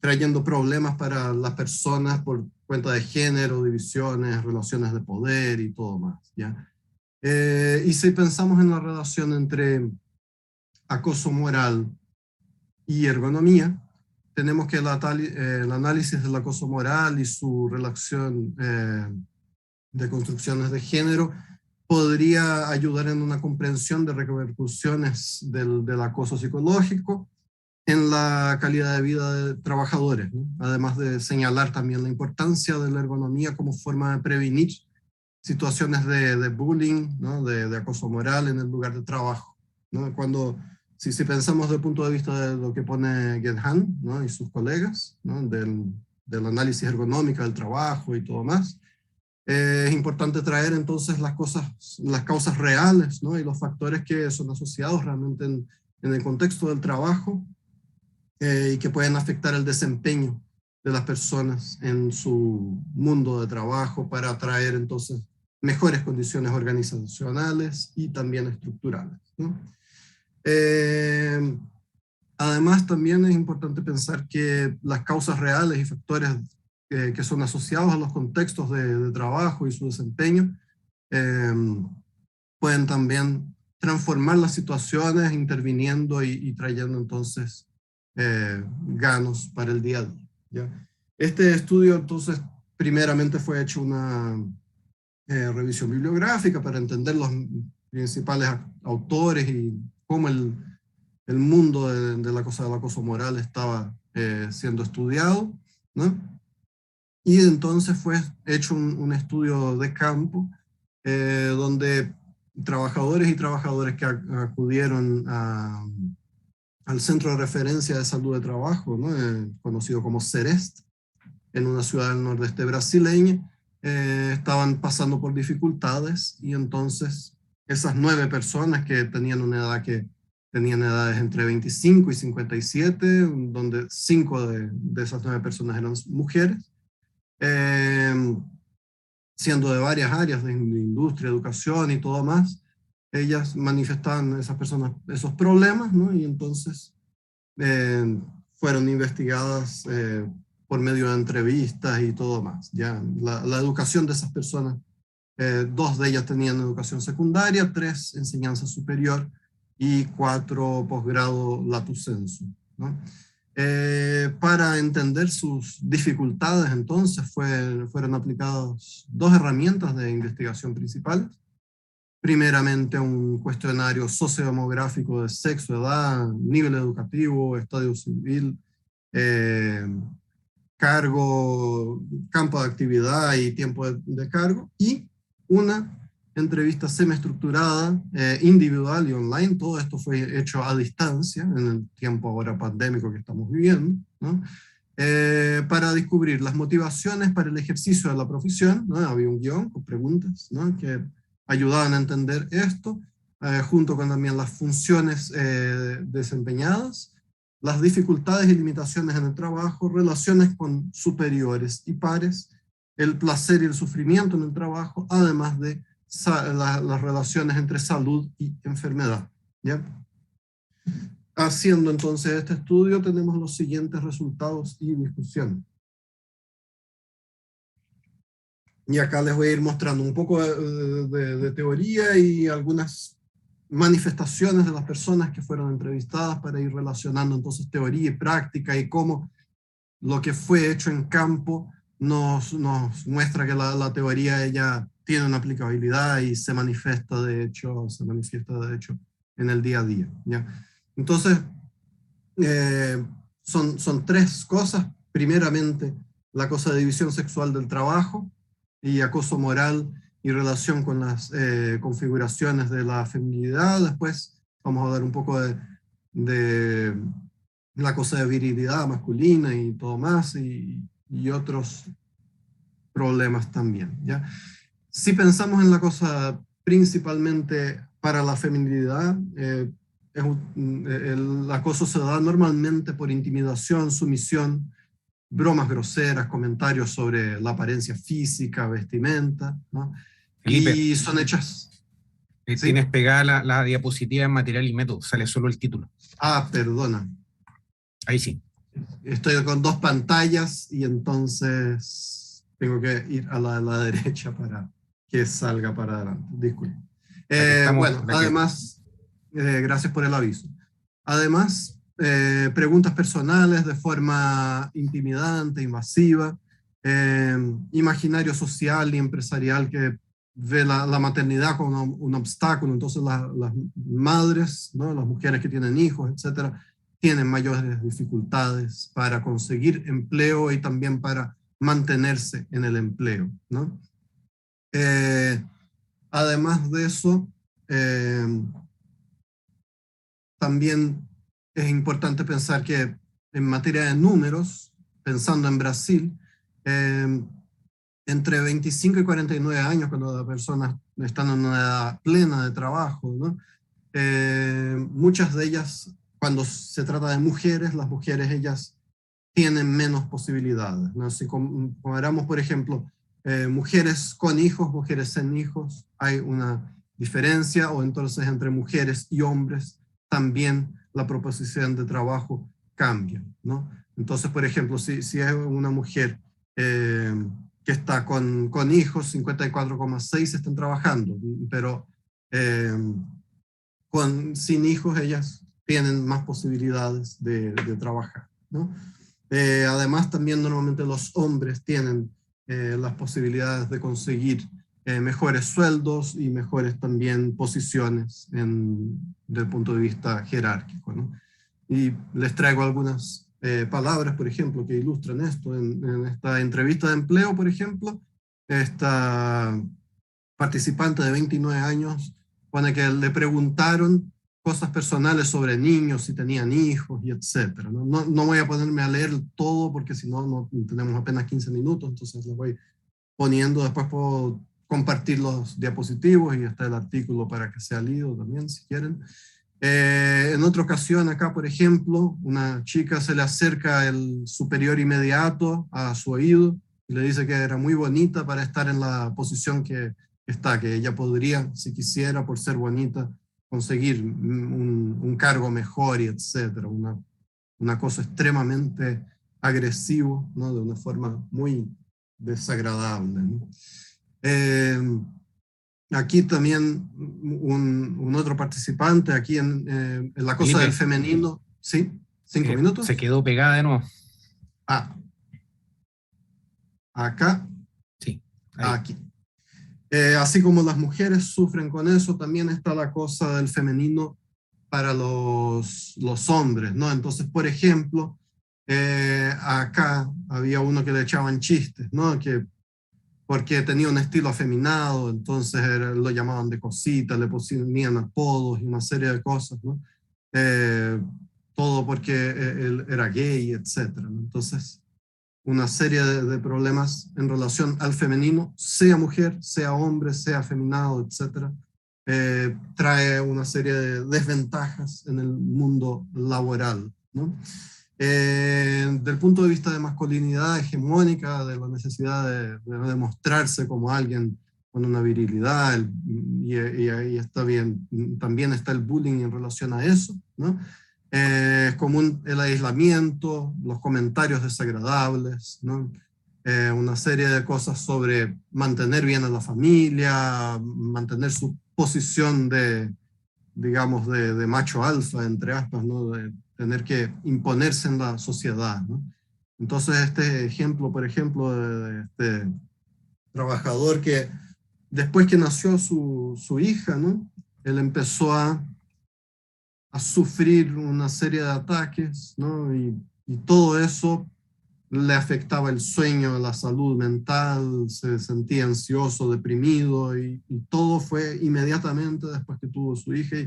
trayendo problemas para las personas por cuenta de género, divisiones, relaciones de poder y todo más, ¿ya? Y si pensamos en la relación entre acoso moral y ergonomía, tenemos que el análisis del acoso moral y su relación de construcciones de género podría ayudar en una comprensión de repercusiones del acoso psicológico en la calidad de vida de trabajadores, ¿no? Además de señalar también la importancia de la ergonomía como forma de prevenir situaciones de bullying, ¿no?, de acoso moral en el lugar de trabajo, ¿no? Si pensamos desde el punto de vista de lo que pone Get Han, ¿no?, y sus colegas, ¿no?, del análisis ergonómico del trabajo y todo más, es importante traer entonces las causas reales, ¿no?, y los factores que son asociados realmente en el contexto del trabajo y que pueden afectar el desempeño de las personas en su mundo de trabajo para traer entonces mejores condiciones organizacionales y también estructurales, ¿no? Además, también es importante pensar que las causas reales y factores que son asociados a los contextos de trabajo y su desempeño pueden también transformar las situaciones interviniendo y trayendo entonces ganos para el día a día, ¿ya? Este estudio entonces primeramente fue hecho una revisión bibliográfica para entender los principales autores y cómo el mundo del acoso moral estaba siendo estudiado, ¿no? Y entonces fue hecho un estudio de campo donde trabajadores y trabajadoras que acudieron al Centro de Referencia de Salud de Trabajo, ¿no?, conocido como CEREST, en una ciudad del nordeste brasileña, estaban pasando por dificultades, y entonces esas 9 personas que tenían tenían edades entre 25 y 57, donde 5 de esas 9 personas eran mujeres, siendo de varias áreas, de industria, educación y todo más, ellas manifestaban, esas personas, esos problemas, ¿no?, y entonces fueron investigadas por medio de entrevistas y todo más. Ya la educación de esas personas, 2 de ellas tenían educación secundaria, 3 enseñanza superior y 4 posgrado lato sensu, ¿no? Para entender sus dificultades, entonces, fueron aplicadas 2 herramientas de investigación principales. Primeramente, un cuestionario sociodemográfico de sexo, edad, nivel educativo, estadio civil, cargo, campo de actividad y tiempo de cargo, y una entrevista semiestructurada, individual y online. Todo esto fue hecho a distancia en el tiempo ahora pandémico que estamos viviendo, ¿no?, para descubrir las motivaciones para el ejercicio de la profesión, ¿no? Había un guión con preguntas, ¿no?, que ayudaban a entender esto, junto con también las funciones desempeñadas, las dificultades y limitaciones en el trabajo, relaciones con superiores y pares, el placer y el sufrimiento en el trabajo, además de las relaciones entre salud y enfermedad, ¿ya? Haciendo entonces este estudio, tenemos los siguientes resultados y discusiones. Y acá les voy a ir mostrando un poco de teoría y algunas manifestaciones de las personas que fueron entrevistadas para ir relacionando entonces teoría y práctica, y cómo lo que fue hecho en campo nos muestra que la teoría ella tiene una aplicabilidad y se manifiesta de hecho en el día a día, ¿ya? Entonces, son 3 cosas. Primeramente, la cosa de división sexual del trabajo, y acoso moral y relación con las configuraciones de la feminidad. Después vamos a dar un poco de la cosa de virilidad masculina y todo más, y otros problemas también, ¿ya? Si pensamos en la cosa principalmente para la feminidad, el acoso se da normalmente por intimidación, sumisión, bromas groseras, comentarios sobre la apariencia física, vestimenta, ¿no? Felipe, Y son hechas, ¿sí? Tienes pegada la diapositiva en material y método, sale solo el título. Ah, perdona. Ahí sí. Estoy con dos pantallas y entonces tengo que ir a la derecha para que salga para adelante. Disculpe. Bueno, además, gracias por el aviso. Además, preguntas personales de forma intimidante, invasiva, imaginario social y empresarial que ve la maternidad como un obstáculo. Entonces las madres, ¿no? Las mujeres que tienen hijos, etcétera, tienen mayores dificultades para conseguir empleo y también para mantenerse en el empleo, ¿no? Además de eso, también es importante pensar que en materia de números, pensando en Brasil, entre 25 y 49 años, cuando las personas están en una edad plena de trabajo, ¿no? Muchas de ellas, cuando se trata de mujeres, las mujeres ellas tienen menos posibilidades, ¿no? Si comparamos, por ejemplo, mujeres con hijos, mujeres sin hijos, hay una diferencia, o entonces entre mujeres y hombres también la proposición de trabajo cambia, ¿no? Entonces, por ejemplo, si es una mujer que está con hijos, 54,6 están trabajando, pero sin hijos ellas tienen más posibilidades de trabajar, ¿no? Además, también normalmente los hombres tienen las posibilidades de conseguir mejores sueldos y mejores también posiciones desde el punto de vista jerárquico, ¿no? Y les traigo algunas palabras, por ejemplo, que ilustran esto. En esta entrevista de empleo, por ejemplo, esta participante de 29 años pone que le preguntaron cosas personales sobre niños, si tenían hijos y etcétera. No voy a ponerme a leer todo porque si no tenemos apenas 15 minutos, entonces les voy poniendo, después puedo compartir los diapositivos y está el artículo para que sea leído también, si quieren. En otra ocasión acá, por ejemplo, una chica se le acerca el superior inmediato a su oído y le dice que era muy bonita para estar en la posición que está, que ella podría, si quisiera, por ser bonita, conseguir un cargo mejor y etcétera. Una cosa extremadamente agresivo, ¿no? De una forma muy desagradable, ¿no? Aquí también un otro participante, aquí en la cosa Felipe, del femenino. ¿Sí? ¿5 minutos? Se quedó pegada de nuevo. Ah. Acá. Sí. Ahí. Aquí. Así como las mujeres sufren con eso, también está la cosa del femenino para los hombres, ¿no? Entonces, por ejemplo, acá había uno que le echaban chistes, ¿no? Porque tenía un estilo afeminado, entonces lo llamaban de cosita, le ponían apodos y una serie de cosas, ¿no? Todo porque él era gay, etcétera, ¿no? Entonces, una serie de problemas en relación al femenino, sea mujer, sea hombre, sea afeminado, etcétera, trae una serie de desventajas en el mundo laboral, ¿no? Del punto de vista de masculinidad hegemónica, de la necesidad de demostrarse como alguien con una virilidad, y ahí está bien, también está el bullying en relación a eso, ¿no? Es común el aislamiento, los comentarios desagradables, ¿no? Una serie de cosas sobre mantener bien a la familia, mantener su posición digamos, de macho alfa, entre aspas, ¿no? De tener que imponerse en la sociedad, ¿no? Entonces, este ejemplo, por ejemplo, de este trabajador que después que nació su hija, ¿no? Él empezó a sufrir una serie de ataques, ¿no? Y todo eso le afectaba el sueño, la salud mental, se sentía ansioso, deprimido, y todo fue inmediatamente después que tuvo su hija,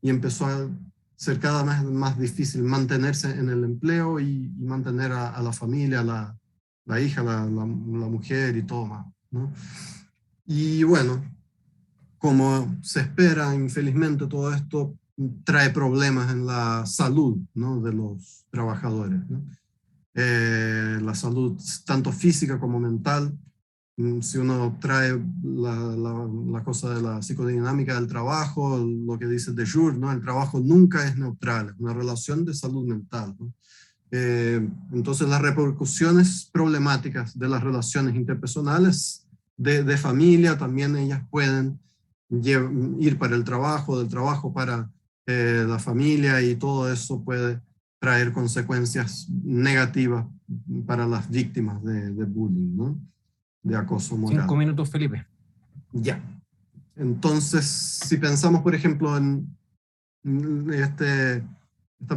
y empezó a ser cada vez más difícil mantenerse en el empleo y mantener a la familia, la hija, la mujer y todo más, ¿no? Y bueno, como se espera, infelizmente todo esto trae problemas en la salud, ¿no?, de los trabajadores, ¿no? La salud tanto física como mental. Si uno trae la cosa de la psicodinámica del trabajo, lo que dice de Jour, ¿no?, el trabajo nunca es neutral, es una relación de salud mental, ¿no? Entonces las repercusiones problemáticas de las relaciones interpersonales de familia también ellas pueden ir para el trabajo, del trabajo para la familia, y todo eso puede traer consecuencias negativas para las víctimas de bullying, ¿no?, de acoso moral. 5 minutos, Felipe. Ya. Entonces, si pensamos, por ejemplo, en esta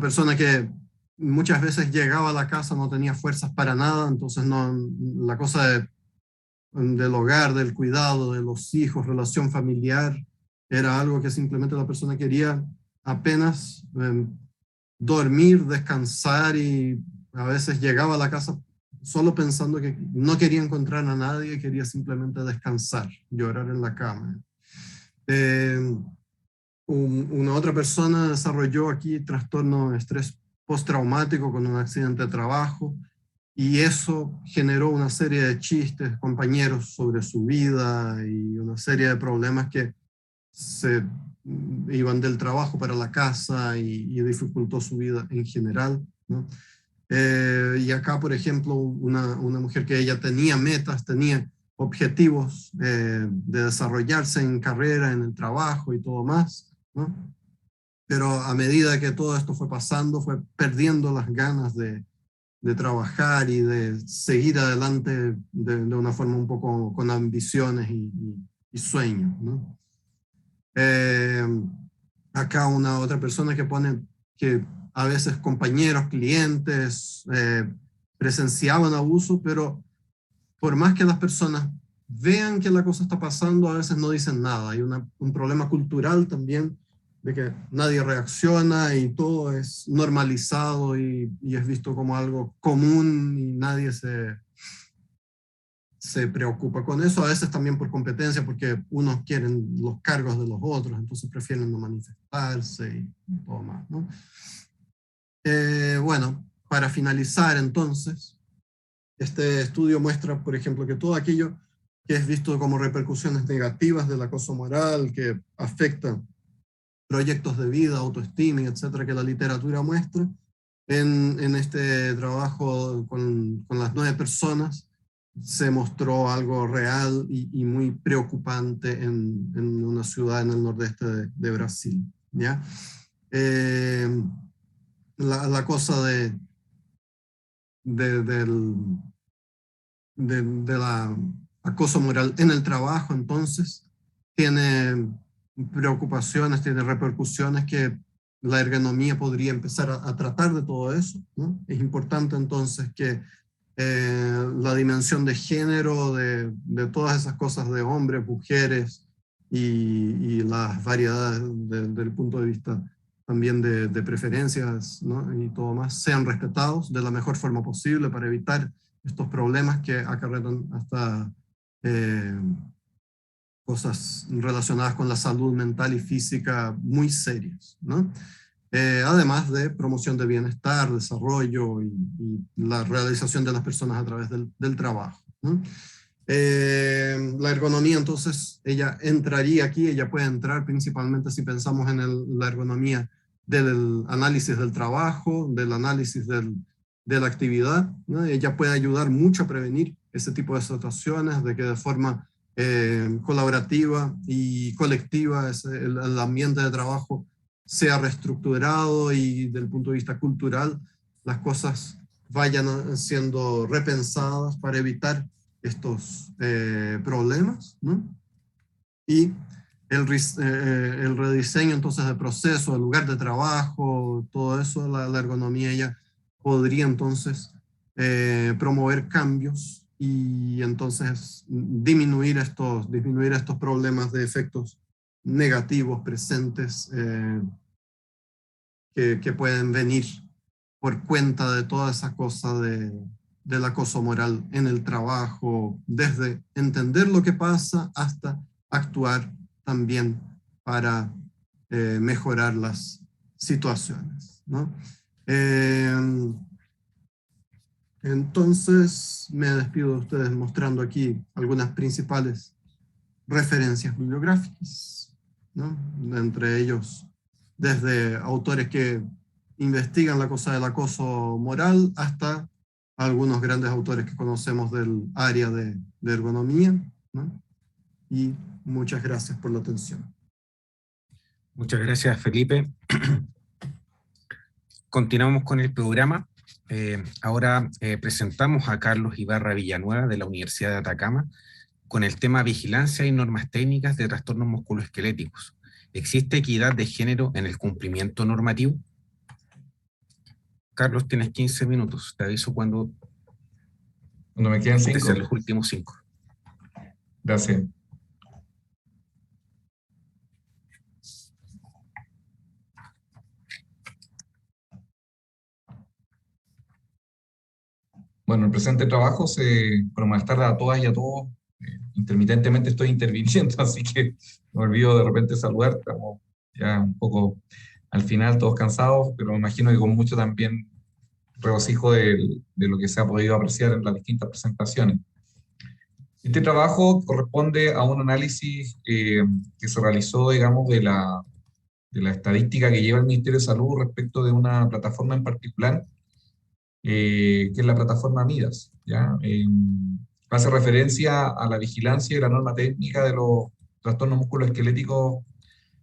persona que muchas veces llegaba a la casa, no tenía fuerzas para nada, entonces la cosa del hogar, del cuidado de los hijos, relación familiar, era algo que simplemente la persona quería apenas dormir, descansar, y a veces llegaba a la casa solo pensando que no quería encontrar a nadie, quería simplemente descansar, llorar en la cama. Una otra persona desarrolló aquí trastorno de estrés postraumático con un accidente de trabajo, y eso generó una serie de chistes, compañeros, sobre su vida, y una serie de problemas que se iban del trabajo para la casa y dificultó su vida en general, ¿no? Y acá, por ejemplo, una mujer que ella tenía metas, tenía objetivos de desarrollarse en carrera, en el trabajo y todo más, ¿no? Pero a medida que todo esto fue pasando, fue perdiendo las ganas de trabajar y de seguir adelante de una forma un poco con ambiciones y sueños, ¿no? Acá una otra persona que pone que a veces compañeros, clientes presenciaban abuso, pero por más que las personas vean que la cosa está pasando, a veces no dicen nada. Hay un problema cultural también de que nadie reacciona y todo es normalizado y es visto como algo común, y nadie se preocupa con eso, a veces también por competencia, porque unos quieren los cargos de los otros, entonces prefieren no manifestarse y todo más, ¿no? Bueno, para finalizar entonces, este estudio muestra, por ejemplo, que todo aquello que es visto como repercusiones negativas del acoso moral, que afecta proyectos de vida, autoestima, etcétera, que la literatura muestra, en este trabajo con las 9 personas, se mostró algo real y muy preocupante en una ciudad en el nordeste de Brasil, ¿ya? La cosa del acoso moral en el trabajo, entonces, tiene preocupaciones, tiene repercusiones que la ergonomía podría empezar a tratar de todo eso, ¿no? Es importante entonces que la dimensión de género, de todas esas cosas de hombres, mujeres y las variedades del punto de vista también de preferencias, ¿no?, y todo más, sean respetados de la mejor forma posible para evitar estos problemas que acarretan hasta cosas relacionadas con la salud mental y física muy serias, ¿no? Además de promoción de bienestar, desarrollo y la realización de las personas a través del trabajo, ¿no? La ergonomía, entonces, ella entraría aquí, ella puede entrar principalmente si pensamos en la ergonomía del análisis del trabajo, del análisis de la actividad, ¿no? Ella puede ayudar mucho a prevenir ese tipo de situaciones, de que de forma colaborativa y colectiva el ambiente de trabajo sea reestructurado, y del punto de vista cultural las cosas vayan siendo repensadas para evitar estos problemas, ¿no? Y el rediseño entonces del proceso, del lugar de trabajo, todo eso, la ergonomía ya podría entonces promover cambios y entonces disminuir estos problemas de efectos negativos presentes que pueden venir por cuenta de toda esa cosa del acoso moral en el trabajo, desde entender lo que pasa hasta actuar también para mejorar las situaciones, ¿no? Entonces me despido de ustedes mostrando aquí algunas principales referencias bibliográficas, ¿no? Entre ellos, desde autores que investigan la cosa del acoso moral hasta algunos grandes autores que conocemos del área de ergonomía, ¿no? Y muchas gracias por la atención. Muchas gracias, Felipe. Continuamos con el programa. Ahora presentamos a Carlos Ibarra Villanueva de la Universidad de Atacama con el tema Vigilancia y normas técnicas de trastornos musculoesqueléticos. ¿Existe equidad de género en el cumplimiento normativo? Carlos, tienes 15 minutos. Te aviso cuando me quedan 5. Los últimos 5. Gracias. Bueno, el presente trabajo buenas tardes a todas y a todos. Intermitentemente estoy interviniendo, así que me olvido de repente saludar. Estamos ya un poco al final, todos cansados, pero me imagino que con mucho también regocijo de lo que se ha podido apreciar en las distintas presentaciones. Este trabajo corresponde a un análisis que se realizó, digamos, de la estadística que lleva el Ministerio de Salud respecto de una plataforma en particular, que es la plataforma MIDAS, ¿ya? Hace referencia a la vigilancia y la norma técnica de los trastornos musculoesqueléticos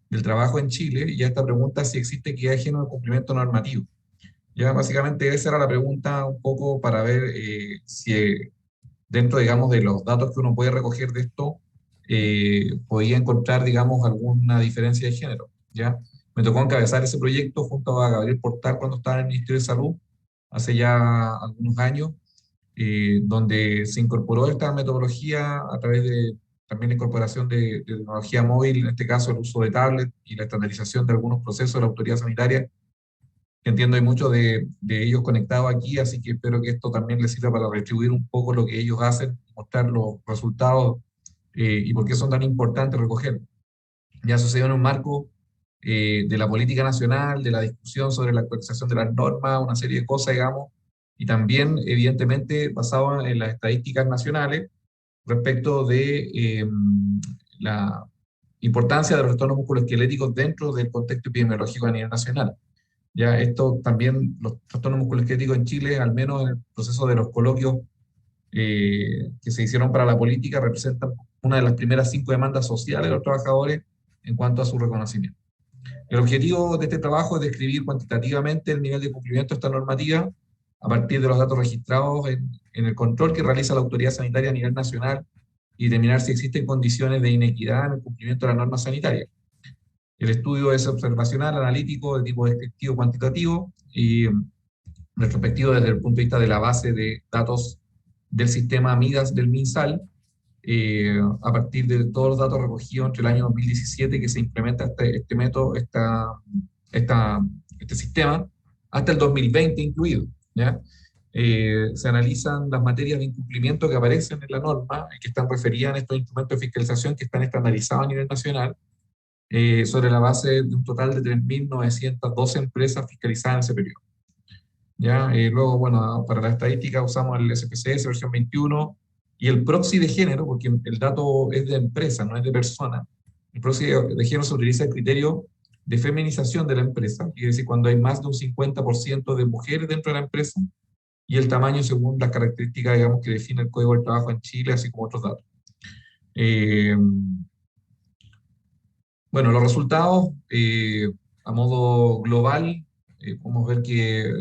del trabajo en Chile, y a esta pregunta si existe equidad de género en el cumplimiento normativo. Ya básicamente esa era la pregunta un poco para ver si dentro, digamos, de los datos que uno puede recoger de esto, podía encontrar, digamos, alguna diferencia de género, ¿ya? Me tocó encabezar ese proyecto junto a Gabriel Portal cuando estaba en el Ministerio de Salud, hace ya algunos años, donde se incorporó esta metodología a través de también la incorporación de tecnología móvil, en este caso el uso de tablet y la estandarización de algunos procesos de la autoridad sanitaria, que entiendo hay muchos de ellos conectados aquí, así que espero que esto también les sirva para retribuir un poco lo que ellos hacen, mostrar los resultados y por qué son tan importantes recoger. Ya sucedió en un marco de la política nacional, de la discusión sobre la actualización de las normas, una serie de cosas, digamos, y también, evidentemente, basado en las estadísticas nacionales respecto de la importancia de los trastornos musculoesqueléticos dentro del contexto epidemiológico a nivel nacional. Ya esto también, los trastornos musculoesqueléticos en Chile, al menos en el proceso de los coloquios que se hicieron para la política, representan una de las primeras 5 demandas sociales de los trabajadores en cuanto a su reconocimiento. El objetivo de este trabajo es describir cuantitativamente el nivel de cumplimiento de esta normativa a partir de los datos registrados en el control que realiza la autoridad sanitaria a nivel nacional y determinar si existen condiciones de inequidad en el cumplimiento de la norma sanitaria. El estudio es observacional, analítico, de tipo descriptivo, cuantitativo y retrospectivo desde el punto de vista de la base de datos del sistema MIDAS del MinSal, a partir de todos los datos recogidos entre el año 2017 que se implementa este método, este sistema, hasta el 2020 incluido, ¿ya? Se analizan las materias de incumplimiento que aparecen en la norma, que están referidas en estos instrumentos de fiscalización que están estandarizados a nivel nacional, sobre la base de un total de 3.912 empresas fiscalizadas en ese periodo. ¿Ya? Luego, bueno, para la estadística usamos el SPSS versión 21 y el proxy de género, porque el dato es de empresa, no es de persona. El proxy de género se utiliza el criterio de feminización de la empresa, es decir, cuando hay más de un 50% de mujeres dentro de la empresa, y el tamaño según las características, digamos, que define el Código del Trabajo en Chile, así como otros datos. Bueno, los resultados, a modo global, podemos ver que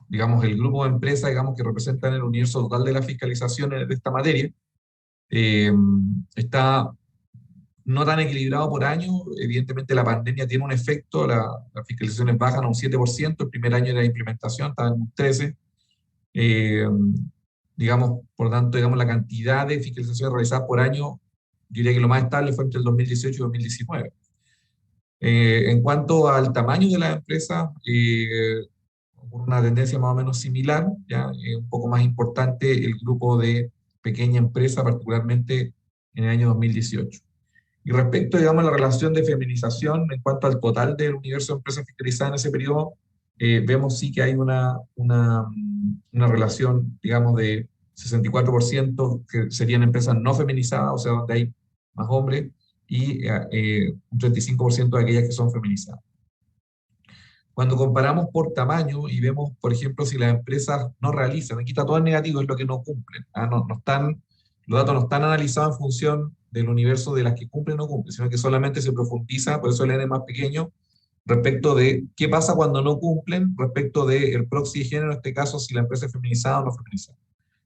digamos, el grupo de empresas, digamos, que representan el universo total de la fiscalización de esta materia, está no tan equilibrado por año. Evidentemente la pandemia tiene un efecto, las fiscalizaciones bajan a un 7%, el primer año de la implementación estaba en un 13%, Digamos, por tanto, digamos, la cantidad de fiscalizaciones realizadas por año, yo diría que lo más estable fue entre el 2018 y 2019. En cuanto al tamaño de la empresa, una tendencia más o menos similar, ¿ya? Un poco más importante el grupo de pequeña empresa, particularmente en el año 2018. Y respecto, digamos, a la relación de feminización, en cuanto al total del universo de empresas fiscalizadas en ese periodo, vemos sí que hay una relación, digamos, de 64% que serían empresas no feminizadas, o sea, donde hay más hombres, y un 35% de aquellas que son feminizadas. Cuando comparamos por tamaño y vemos, por ejemplo, si las empresas no realizan, aquí está todo en negativo, es lo que no cumplen. Los datos no están analizados en función del universo de las que cumplen o no cumplen, sino que solamente se profundiza, por eso el N es más pequeño, respecto de qué pasa cuando no cumplen, respecto del proxy de género, en este caso, si la empresa es feminizada o no feminizada.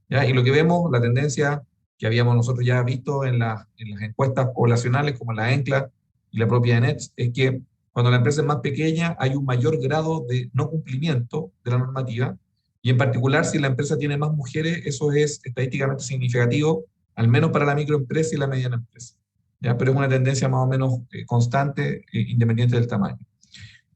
¿Ya? Y lo que vemos, la tendencia que habíamos nosotros ya visto en las encuestas poblacionales, como la ENCLA y la propia ENETS, es que cuando la empresa es más pequeña hay un mayor grado de no cumplimiento de la normativa, y en particular si la empresa tiene más mujeres, eso es estadísticamente significativo, al menos para la microempresa y la mediana empresa. ¿Ya? Pero es una tendencia más o menos constante, independiente del tamaño.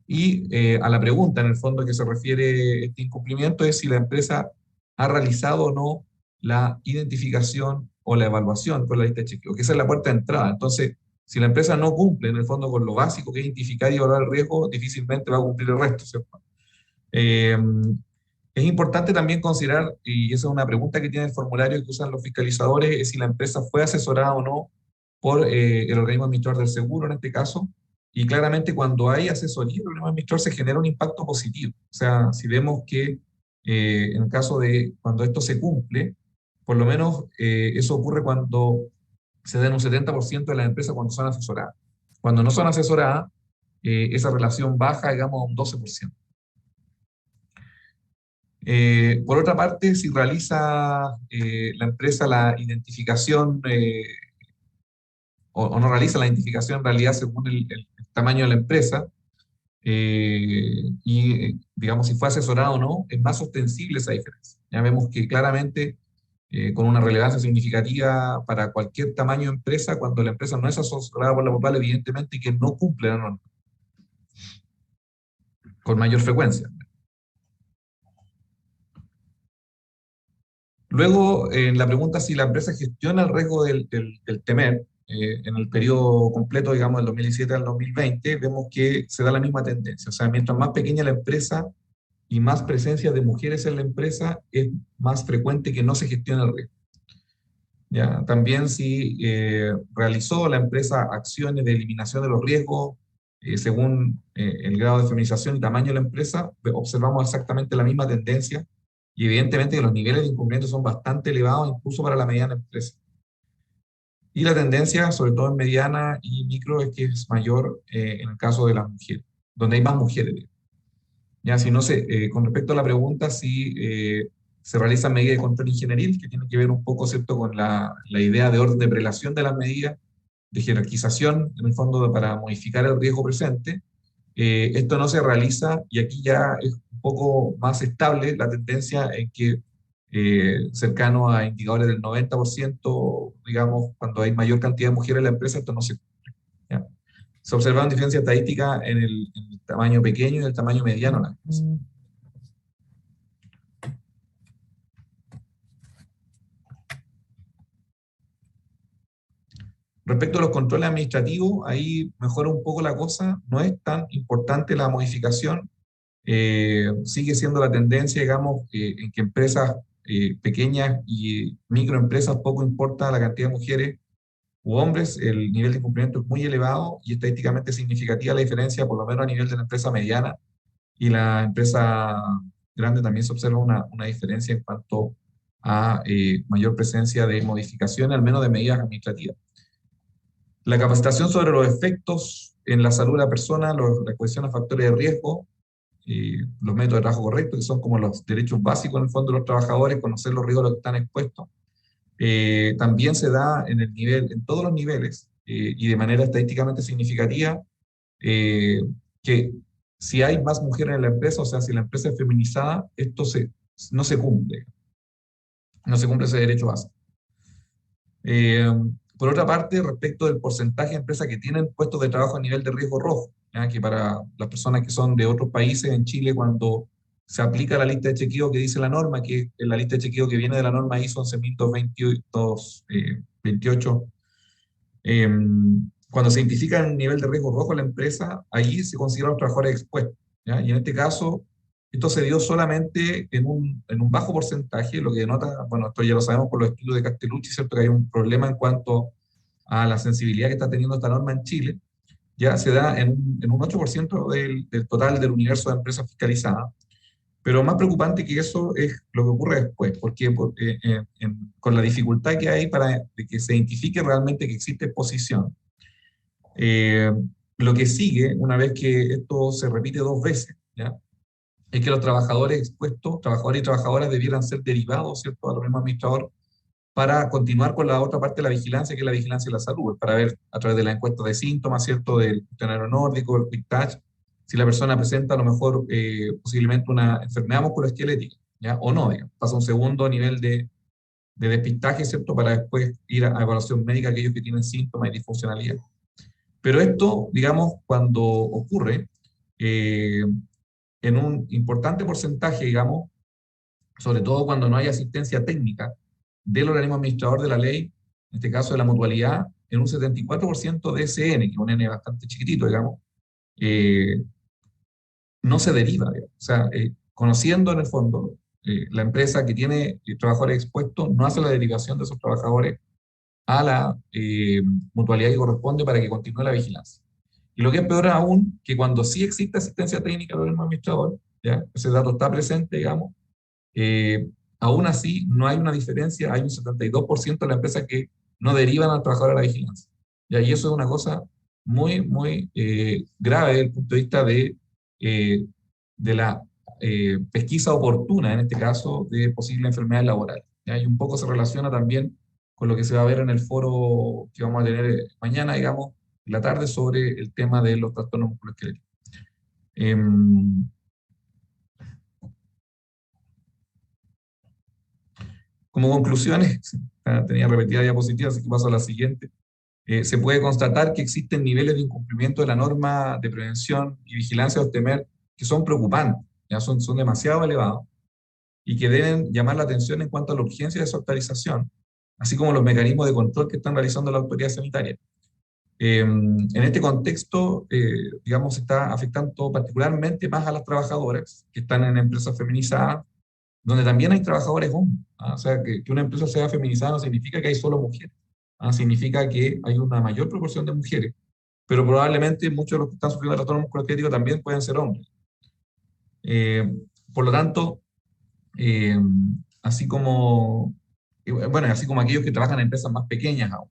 Y a la pregunta, en el fondo, que se refiere este incumplimiento, es si la empresa ha realizado o no la identificación o la evaluación con la lista de chequeo, que esa es la puerta de entrada. Entonces, si la empresa no cumple, en el fondo, con lo básico, que es identificar y evaluar el riesgo, difícilmente va a cumplir el resto, ¿cierto? Es importante también considerar, y esa es una pregunta que tiene el formulario que usan los fiscalizadores, es si la empresa fue asesorada o no por el organismo administrador del seguro, en este caso, y claramente cuando hay asesoría, el organismo administrador se genera un impacto positivo. O sea, si vemos que en el caso de cuando esto se cumple, por lo menos eso ocurre cuando se den un 70% de las empresas cuando son asesoradas. Cuando no son asesoradas, esa relación baja, digamos, a un 12%. Por otra parte, si realiza la empresa la identificación o no realiza la identificación en realidad según el tamaño de la empresa, digamos, si fue asesorado o no, es más ostensible esa diferencia. Ya vemos que claramente, con una relevancia significativa para cualquier tamaño de empresa, cuando la empresa no es asesorada por la POPAL, evidentemente que no cumple la norma, con mayor frecuencia. Luego, en la pregunta si la empresa gestiona el riesgo del TEMER, en el periodo completo, digamos, del 2017 al 2020, vemos que se da la misma tendencia. O sea, mientras más pequeña la empresa y más presencia de mujeres en la empresa, es más frecuente que no se gestione el riesgo. ¿Ya? También si realizó la empresa acciones de eliminación de los riesgos, según el grado de feminización y tamaño de la empresa, observamos exactamente la misma tendencia, y evidentemente que los niveles de incumplimiento son bastante elevados, incluso para la mediana empresa. Y la tendencia, sobre todo en mediana y micro, es que es mayor en el caso de las mujeres, donde hay más mujeres. Ya, si no sé, con respecto a la pregunta, si se realizan medidas de control ingenieril, que tiene que ver un poco, ¿cierto?, con la idea de orden de prelación de las medidas, de jerarquización, en el fondo, para modificar el riesgo presente. Esto no se realiza, y aquí ya es un poco más estable la tendencia en que cercano a indicadores del 90%, digamos, cuando hay mayor cantidad de mujeres en la empresa, esto no se cumple. ¿Ya? Se observan diferencias estadísticas en el tamaño pequeño y el tamaño mediano de la empresa. Respecto a los controles administrativos, ahí mejora un poco la cosa, no es tan importante la modificación, sigue siendo la tendencia, digamos, en que empresas pequeñas y microempresas, poco importa la cantidad de mujeres u hombres, el nivel de incumplimiento es muy elevado y estadísticamente significativa la diferencia, por lo menos a nivel de la empresa mediana, y la empresa grande también se observa una diferencia en cuanto a mayor presencia de modificaciones, al menos de medidas administrativas. La capacitación sobre los efectos en la salud de la persona, la exposición a factores de riesgo, los métodos de trabajo correctos, que son como los derechos básicos en el fondo de los trabajadores, conocer los riesgos a los que están expuestos. También se da en todos los niveles y de manera estadísticamente significativa, que si hay más mujeres en la empresa, o sea, si la empresa es feminizada, esto se no se cumple. No se cumple ese derecho básico. Por otra parte, respecto del porcentaje de empresas que tienen puestos de trabajo a nivel de riesgo rojo, ¿ya? Que para las personas que son de otros países, en Chile, cuando se aplica la lista de chequeo que dice la norma, que es la lista de chequeo que viene de la norma ISO 11228, cuando se identifica el nivel de riesgo rojo de la empresa, ahí se consideran los trabajadores expuestos, ¿ya? Y en este caso, esto se dio solamente en un bajo porcentaje, lo que denota, bueno, esto ya lo sabemos por los estudios de Castellucci, ¿cierto? Que hay un problema en cuanto a la sensibilidad que está teniendo esta norma en Chile, ya se da en un 8% del total del universo de empresas fiscalizadas. Pero más preocupante que eso es lo que ocurre después, porque con la dificultad que hay para de que se identifique realmente que existe exposición, lo que sigue, una vez que esto se repite 2 veces, ¿ya? Es que los trabajadores expuestos, trabajadores y trabajadoras, debieran ser derivados, ¿cierto?, al mismo administrador para continuar con la otra parte de la vigilancia, que es la vigilancia de la salud, para ver a través de la encuesta de síntomas, ¿cierto?, del cuestionario nórdico, el Quick Touch, si la persona presenta a lo mejor posiblemente una enfermedad musculoesquelética, ¿ya? O no, digamos. Pasa un segundo nivel de despistaje, ¿cierto?, para después ir a evaluación médica aquellos que tienen síntomas y disfuncionalidad. Pero esto, digamos, cuando ocurre, en un importante porcentaje, digamos, sobre todo cuando no hay asistencia técnica del organismo administrador de la ley, en este caso de la mutualidad, en un 74% de ese N, que es un N bastante chiquitito, digamos, no se deriva, digamos. O sea, conociendo en el fondo, la empresa que tiene trabajadores expuestos no hace la derivación de esos trabajadores a la mutualidad que corresponde para que continúe la vigilancia. Y lo que es peor aún, que cuando sí existe asistencia técnica del organismo administrador, ¿ya? Ese dato está presente, digamos, aún así no hay una diferencia, hay un 72% de las empresas que no derivan al trabajador a la vigilancia. ¿Ya? Y eso es una cosa muy, muy grave desde el punto de vista de la pesquisa oportuna, en este caso, de posibles enfermedades laborales. ¿Ya? Y un poco se relaciona también con lo que se va a ver en el foro que vamos a tener mañana, digamos, en la tarde, sobre el tema de los trastornos musculoesqueléticos. Como conclusiones, tenía repetida diapositiva, así que paso a la siguiente. Se puede constatar que existen niveles de incumplimiento de la norma de prevención y vigilancia de OSTEMER que son preocupantes, ya son demasiado elevados y que deben llamar la atención en cuanto a la urgencia de su actualización, así como los mecanismos de control que están realizando la autoridad sanitaria. En este contexto, digamos, se está afectando particularmente más a las trabajadoras que están en empresas feminizadas, donde también hay trabajadores hombres. O sea, que una empresa sea feminizada no significa que hay solo mujeres. Significa que hay una mayor proporción de mujeres, pero probablemente muchos de los que están sufriendo trastorno musculoesquelético también pueden ser hombres. Por lo tanto, así como aquellos que trabajan en empresas más pequeñas aún,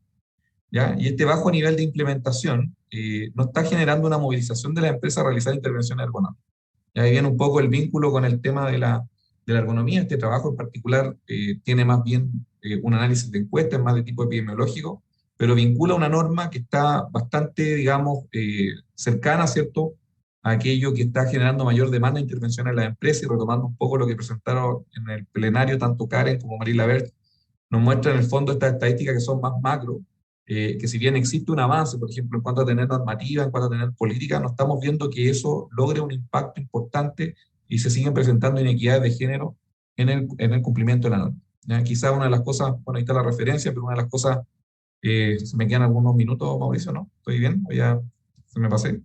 ¿ya? Y este bajo nivel de implementación no está generando una movilización de la empresa a realizar intervenciones ergonómicas. Y ahí viene un poco el vínculo con el tema de la ergonomía. Este trabajo en particular tiene más bien un análisis de encuestas, más de tipo epidemiológico, pero vincula una norma que está bastante, digamos, cercana, ¿cierto?, a aquello que está generando mayor demanda de intervención en las empresas, y retomando un poco lo que presentaron en el plenario, tanto Karen como Marila Bert, nos muestran en el fondo estas estadísticas que son más macro, que si bien existe un avance, por ejemplo, en cuanto a tener normativa, en cuanto a tener política, no estamos viendo que eso logre un impacto importante y se siguen presentando inequidades de género en el cumplimiento de la norma. Quizás una de las cosas, bueno, ahí está la referencia, pero una de las cosas, se me quedan algunos minutos, Mauricio, ¿no? ¿Estoy bien? ¿O ya se me pasé?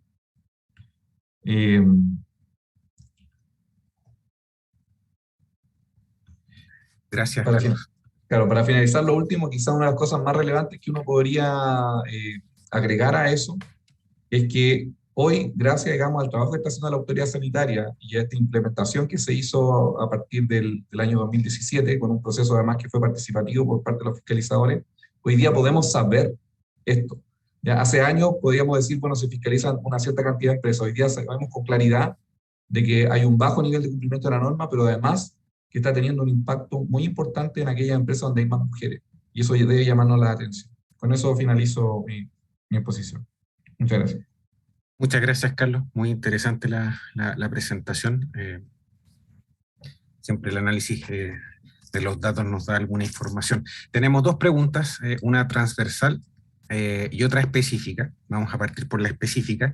Gracias, para Carlos. Claro, para finalizar, lo último, quizás una de las cosas más relevantes que uno podría agregar a eso es que hoy, gracias, digamos, al trabajo que está haciendo la autoridad sanitaria y a esta implementación que se hizo a partir del año 2017, con un proceso además que fue participativo por parte de los fiscalizadores, hoy día podemos saber esto. Ya hace años podíamos decir, bueno, se fiscalizan una cierta cantidad de empresas. Hoy día sabemos con claridad de que hay un bajo nivel de cumplimiento de la norma, pero además que está teniendo un impacto muy importante en aquellas empresas donde hay más mujeres. Y eso debe llamarnos la atención. Con eso finalizo mi exposición. Muchas gracias. Muchas gracias, Carlos. Muy interesante la presentación. siempre el análisis de los datos nos da alguna información. Tenemos dos preguntas, una transversal y otra específica. Vamos a partir por la específica.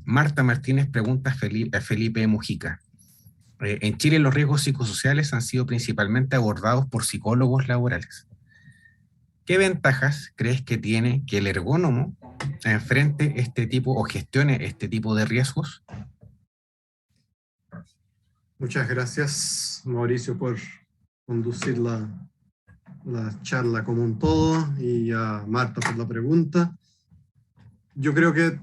Marta Martínez pregunta a Felipe Mujica. En Chile los riesgos psicosociales han sido principalmente abordados por psicólogos laborales. ¿Qué ventajas crees que tiene que el ergónomo enfrente este tipo o gestione este tipo de riesgos? Muchas gracias, Mauricio, por conducir la charla como un todo, y a Marta por la pregunta. Yo creo que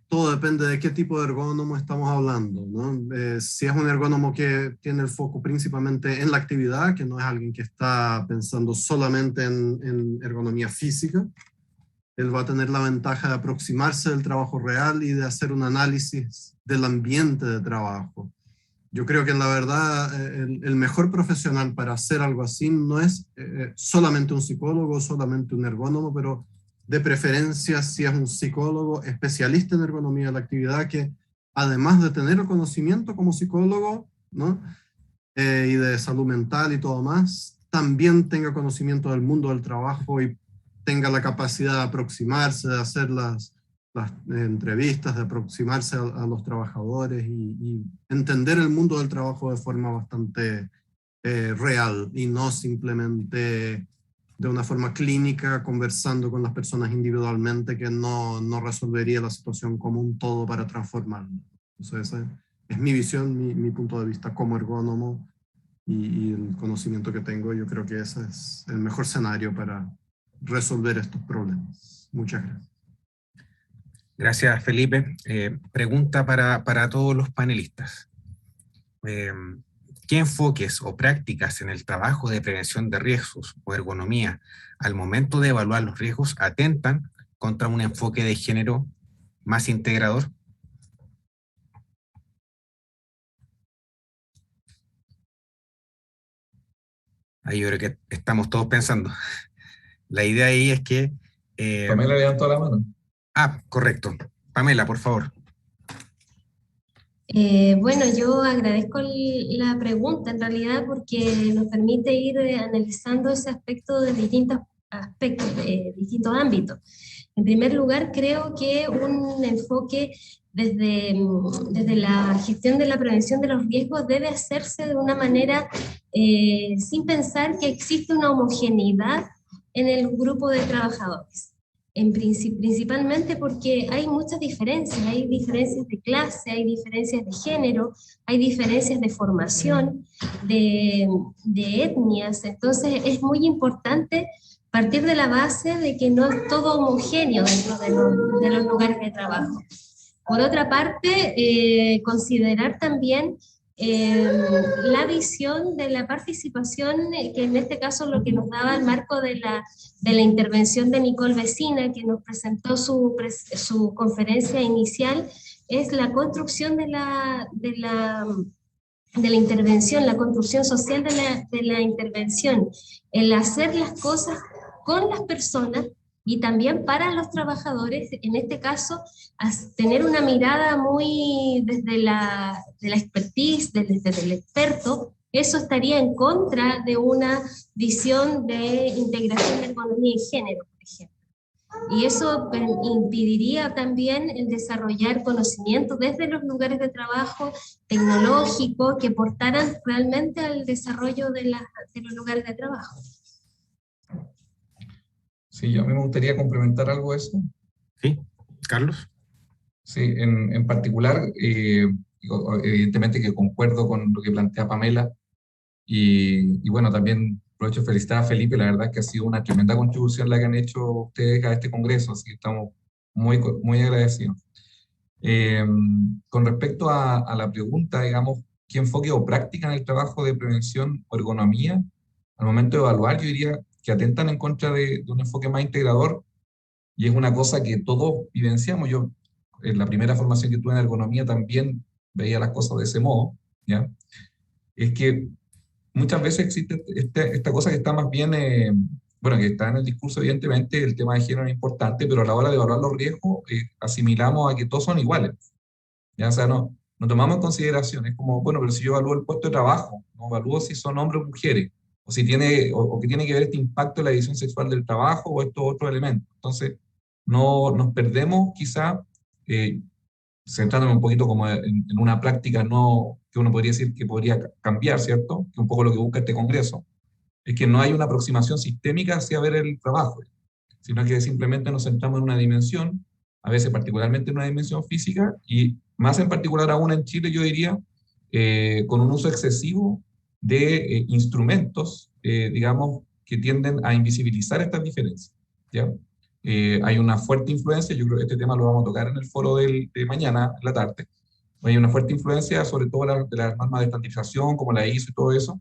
todo depende de qué tipo de ergónomo estamos hablando, ¿no? Si es un ergónomo que tiene el foco principalmente en la actividad, que no es alguien que está pensando solamente en ergonomía física, él va a tener la ventaja de aproximarse del trabajo real y de hacer un análisis del ambiente de trabajo. Yo creo que en la verdad el mejor profesional para hacer algo así no es solamente un psicólogo, solamente un ergónomo, pero de preferencia si es un psicólogo especialista en ergonomía de la actividad, que además de tener el conocimiento como psicólogo, ¿no? Y de salud mental y todo más, también tenga conocimiento del mundo del trabajo y tenga la capacidad de aproximarse, de hacer las entrevistas, de aproximarse a los trabajadores y entender el mundo del trabajo de forma bastante real, y no simplemente de una forma clínica, conversando con las personas individualmente, que no resolvería la situación como un todo para transformarla. Entonces, esa es mi visión, mi punto de vista como ergónomo, y el conocimiento que tengo. Yo creo que ese es el mejor escenario para resolver estos problemas. Muchas gracias. Gracias, Felipe. Pregunta para todos los panelistas. ¿Qué enfoques o prácticas en el trabajo de prevención de riesgos o ergonomía al momento de evaluar los riesgos atentan contra un enfoque de género más integrador? Ahí yo creo que estamos todos pensando. La idea ahí es que... Pamela levantó la mano. Correcto. Pamela, por favor. Bueno, yo agradezco la pregunta en realidad, porque nos permite ir analizando ese aspecto de distintos aspectos, de distintos ámbitos. En primer lugar, creo que un enfoque desde la gestión de la prevención de los riesgos debe hacerse de una manera sin pensar que existe una homogeneidad en el grupo de trabajadores. Principalmente porque hay muchas diferencias, hay diferencias de clase, hay diferencias de género, hay diferencias de formación, de etnias. Entonces es muy importante partir de la base de que no es todo homogéneo dentro de los lugares de trabajo. Por otra parte, considerar también la visión de la participación, que en este caso lo que nos daba el marco de la intervención de Nicole Vecina, que nos presentó su conferencia inicial, es la construcción de la intervención, la construcción social de la intervención, el hacer las cosas con las personas y también para los trabajadores, en este caso, tener una mirada muy desde la expertise, desde el experto. Eso estaría en contra de una visión de integración de ergonomía y género, por ejemplo. Y eso impediría también el desarrollar conocimiento desde los lugares de trabajo tecnológico que aportaran realmente al desarrollo de los lugares de trabajo. Sí, a mí me gustaría complementar algo de eso. Sí, Carlos. Sí, en particular, evidentemente que concuerdo con lo que plantea Pamela, y bueno, también aprovecho de felicitar a Felipe. La verdad es que ha sido una tremenda contribución la que han hecho ustedes a este congreso, así que estamos muy, muy agradecidos. Con respecto a la pregunta, digamos, ¿qué enfoque o práctica en el trabajo de prevención o ergonomía? Al momento de evaluar, yo diría que atentan en contra de un enfoque más integrador, y es una cosa que todos vivenciamos. Yo, en la primera formación que tuve en ergonomía, también veía las cosas de ese modo, ¿ya? Es que muchas veces existe esta cosa que está más bien, bueno, que está en el discurso, evidentemente, el tema de género es importante, pero a la hora de evaluar los riesgos, asimilamos a que todos son iguales, ¿ya? O sea, no no tomamos en consideración. Es como, bueno, pero si yo evalúo el puesto de trabajo, no evalúo si son hombres o mujeres, o si tiene, o que tiene que ver este impacto en la división sexual del trabajo o estos otros elementos. Entonces, no nos perdemos quizá, centrándome un poquito como en una práctica no, que uno podría decir que podría cambiar, ¿cierto? Que un poco lo que busca este Congreso, es que no hay una aproximación sistémica hacia ver el trabajo, sino que simplemente nos centramos en una dimensión, a veces particularmente en una dimensión física, y más en particular aún en Chile, yo diría, con un uso excesivo de instrumentos, digamos, que tienden a invisibilizar estas diferencias, ¿ya? Hay una fuerte influencia, yo creo que este tema lo vamos a tocar en el foro de mañana, en la tarde. Hay una fuerte influencia, sobre todo de las normas de estandarización, como la ISO y todo eso,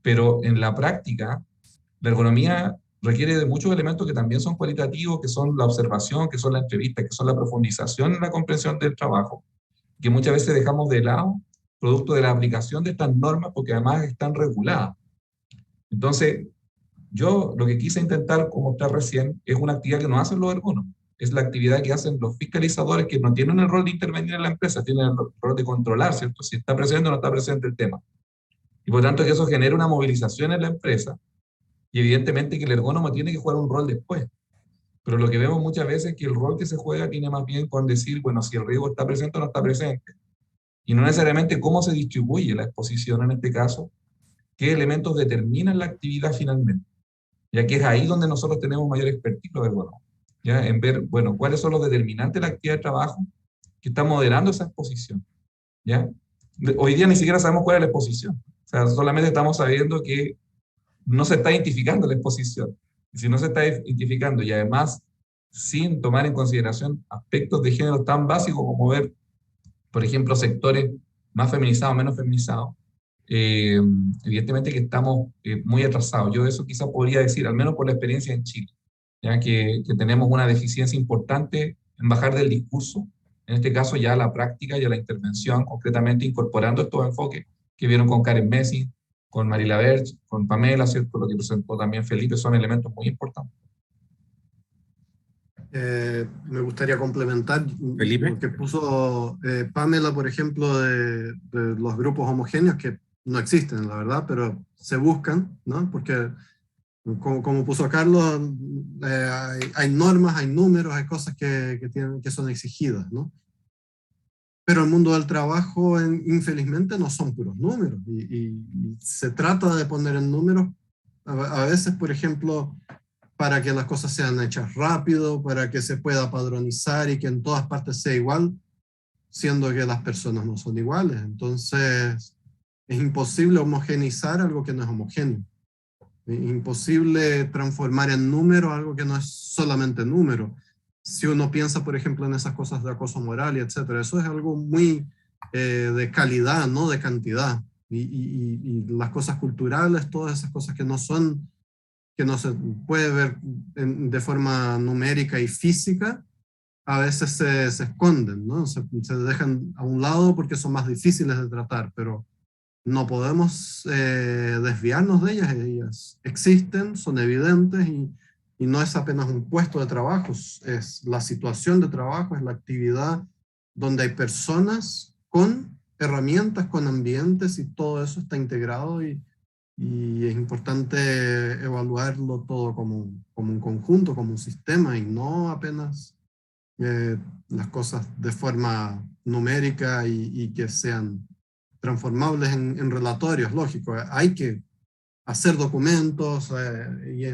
pero en la práctica, la ergonomía requiere de muchos elementos que también son cualitativos, que son la observación, que son la entrevista, que son la profundización en la comprensión del trabajo, que muchas veces dejamos de lado, producto de la aplicación de estas normas, porque además están reguladas. Entonces, yo lo que quise intentar mostrar recién es una actividad que no hacen los ergónomos, es la actividad que hacen los fiscalizadores que no tienen el rol de intervenir en la empresa, tienen el rol de controlar, ¿cierto? Si está presente o no está presente el tema. Y por tanto que eso genera una movilización en la empresa, y evidentemente que el ergónomo tiene que jugar un rol después. Pero lo que vemos muchas veces es que el rol que se juega tiene más bien con decir, bueno, si el riesgo está presente o no está presente. Y no necesariamente cómo se distribuye la exposición en este caso, qué elementos determinan la actividad finalmente. Ya que es ahí donde nosotros tenemos mayor expertise, los ergónomos. ¿Ya? En ver, bueno, cuáles son los determinantes de la actividad de trabajo que está moderando esa exposición. ¿Ya? Hoy día ni siquiera sabemos cuál es la exposición. O sea, solamente estamos sabiendo que no se está identificando la exposición. Y si no se está identificando y además sin tomar en consideración aspectos de género tan básicos como ver, por ejemplo, sectores más feminizados, menos feminizados, evidentemente que estamos muy atrasados. Yo eso quizá podría decir, al menos por la experiencia en Chile, ya que tenemos una deficiencia importante en bajar del discurso, en este caso ya a la práctica y a la intervención, concretamente incorporando estos enfoques que vieron con Karen Messing, con Marila Berch, con Pamela, ¿cierto? Lo que presentó también Felipe, son elementos muy importantes. Me gustaría complementar Felipe. lo que puso Pamela, por ejemplo, de los grupos homogéneos, que no existen, la verdad, pero se buscan, ¿no? Porque, como puso Carlos, hay normas, hay números, hay cosas que son exigidas, ¿no? Pero el mundo del trabajo, infelizmente, no son puros números, y se trata de poner en números, a veces, por ejemplo, para que las cosas sean hechas rápido, para que se pueda padronizar y que en todas partes sea igual, siendo que las personas no son iguales. Entonces, es imposible homogeneizar algo que no es homogéneo. Es imposible transformar en número algo que no es solamente número. Si uno piensa, por ejemplo, en esas cosas de acoso moral y etcétera, eso es algo muy de calidad, no de cantidad. Y las cosas culturales, todas esas cosas que no se puede ver de forma numérica y física, a veces se esconden, ¿no? Se dejan a un lado porque son más difíciles de tratar, pero no podemos desviarnos de ellas. Ellas existen, son evidentes, y no es apenas un puesto de trabajo, es la situación de trabajo, es la actividad donde hay personas con herramientas, con ambientes, y todo eso está integrado, y es importante evaluarlo todo como un conjunto, como un sistema, y no apenas las cosas de forma numérica y que sean transformables en relatorios, lógico. Hay que hacer documentos, y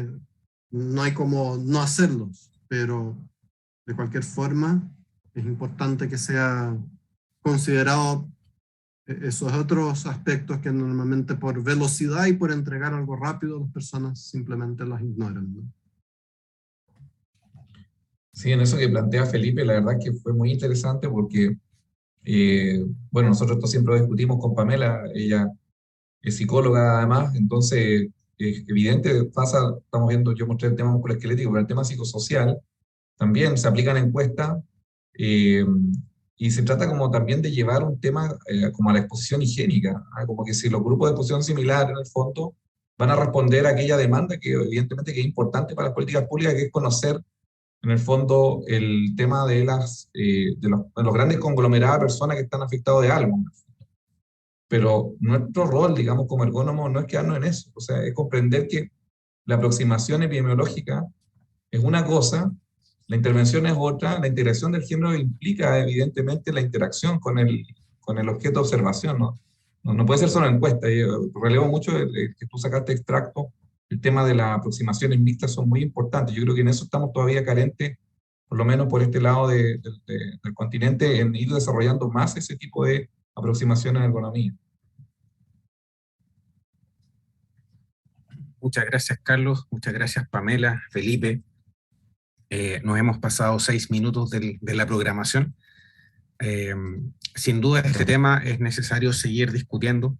no hay como no hacerlos, pero de cualquier forma es importante que sea considerado esos otros aspectos que normalmente por velocidad y por entregar algo rápido las personas simplemente las ignoran, ¿no? Sí, en eso que plantea Felipe, la verdad que fue muy interesante porque, bueno, nosotros esto siempre lo discutimos con Pamela, ella es psicóloga además, entonces es evidente, estamos viendo, yo mostré el tema musculoesquelético, pero el tema psicosocial también se aplican encuestas, y se trata como también de llevar un tema como a la exposición higiénica, ¿ah? Como que si los grupos de exposición similar en el fondo van a responder a aquella demanda que evidentemente que es importante para las políticas públicas, que es conocer en el fondo, el tema de los grandes conglomerados de personas que están afectados de algo. Pero nuestro rol, digamos, como ergónomos, no es quedarnos en eso. O sea, es comprender que la aproximación epidemiológica es una cosa, la intervención es otra, la integración del género implica, evidentemente, la interacción con el objeto de observación, ¿no? No puede ser solo encuesta. Yo relevo mucho que tú sacaste extracto. El tema de las aproximaciones mixtas son muy importantes. Yo creo que en eso estamos todavía carentes, por lo menos por este lado del continente, en ir desarrollando más ese tipo de aproximaciones en ergonomía. Muchas gracias, Carlos. Muchas gracias, Pamela, Felipe. Nos hemos pasado 6 minutos de la programación. Sin duda, este tema es necesario seguir discutiendo.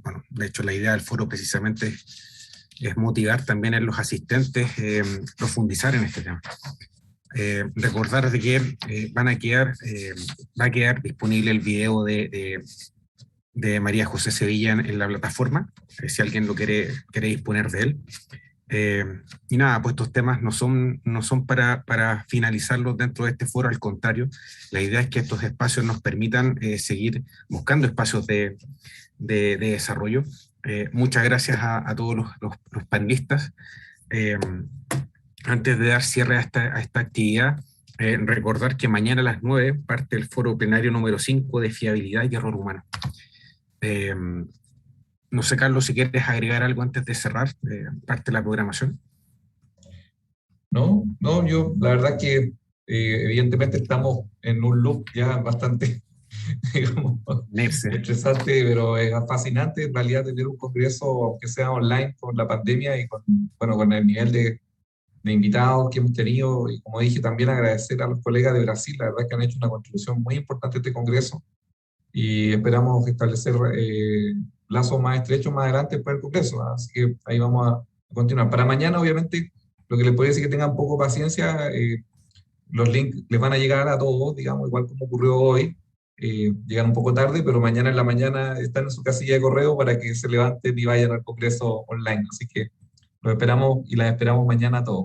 Bueno, de hecho, la idea del foro precisamente es motivar también a los asistentes profundizar en este tema. Recordar de que va a quedar disponible el video de María José Sevilla en la plataforma, si alguien lo quiere disponer de él. Y nada, pues estos temas no son para finalizarlos dentro de este foro, al contrario, la idea es que estos espacios nos permitan seguir buscando espacios de desarrollo. Muchas gracias a todos los panelistas. Antes de dar cierre a esta actividad, recordar que mañana a las 9 parte el foro plenario número 5 de fiabilidad y error humano. No sé, Carlos, si quieres agregar algo antes de cerrar parte de la programación. No, yo la verdad que evidentemente estamos en un loop ya bastante digamos, estresante, pero es fascinante en realidad tener un congreso, aunque sea online, con la pandemia y con el nivel de invitados que hemos tenido, y como dije, también agradecer a los colegas de Brasil, la verdad que han hecho una contribución muy importante a este congreso, y esperamos establecer lazos más estrechos más adelante para el congreso, así que ahí vamos a continuar. Para mañana, obviamente, lo que les puedo decir es que tengan poco paciencia, los links les van a llegar a todos, digamos, igual como ocurrió hoy, llegan un poco tarde, pero mañana en la mañana están en su casilla de correo para que se levanten y vayan al congreso online, así que los esperamos y las esperamos mañana a todos.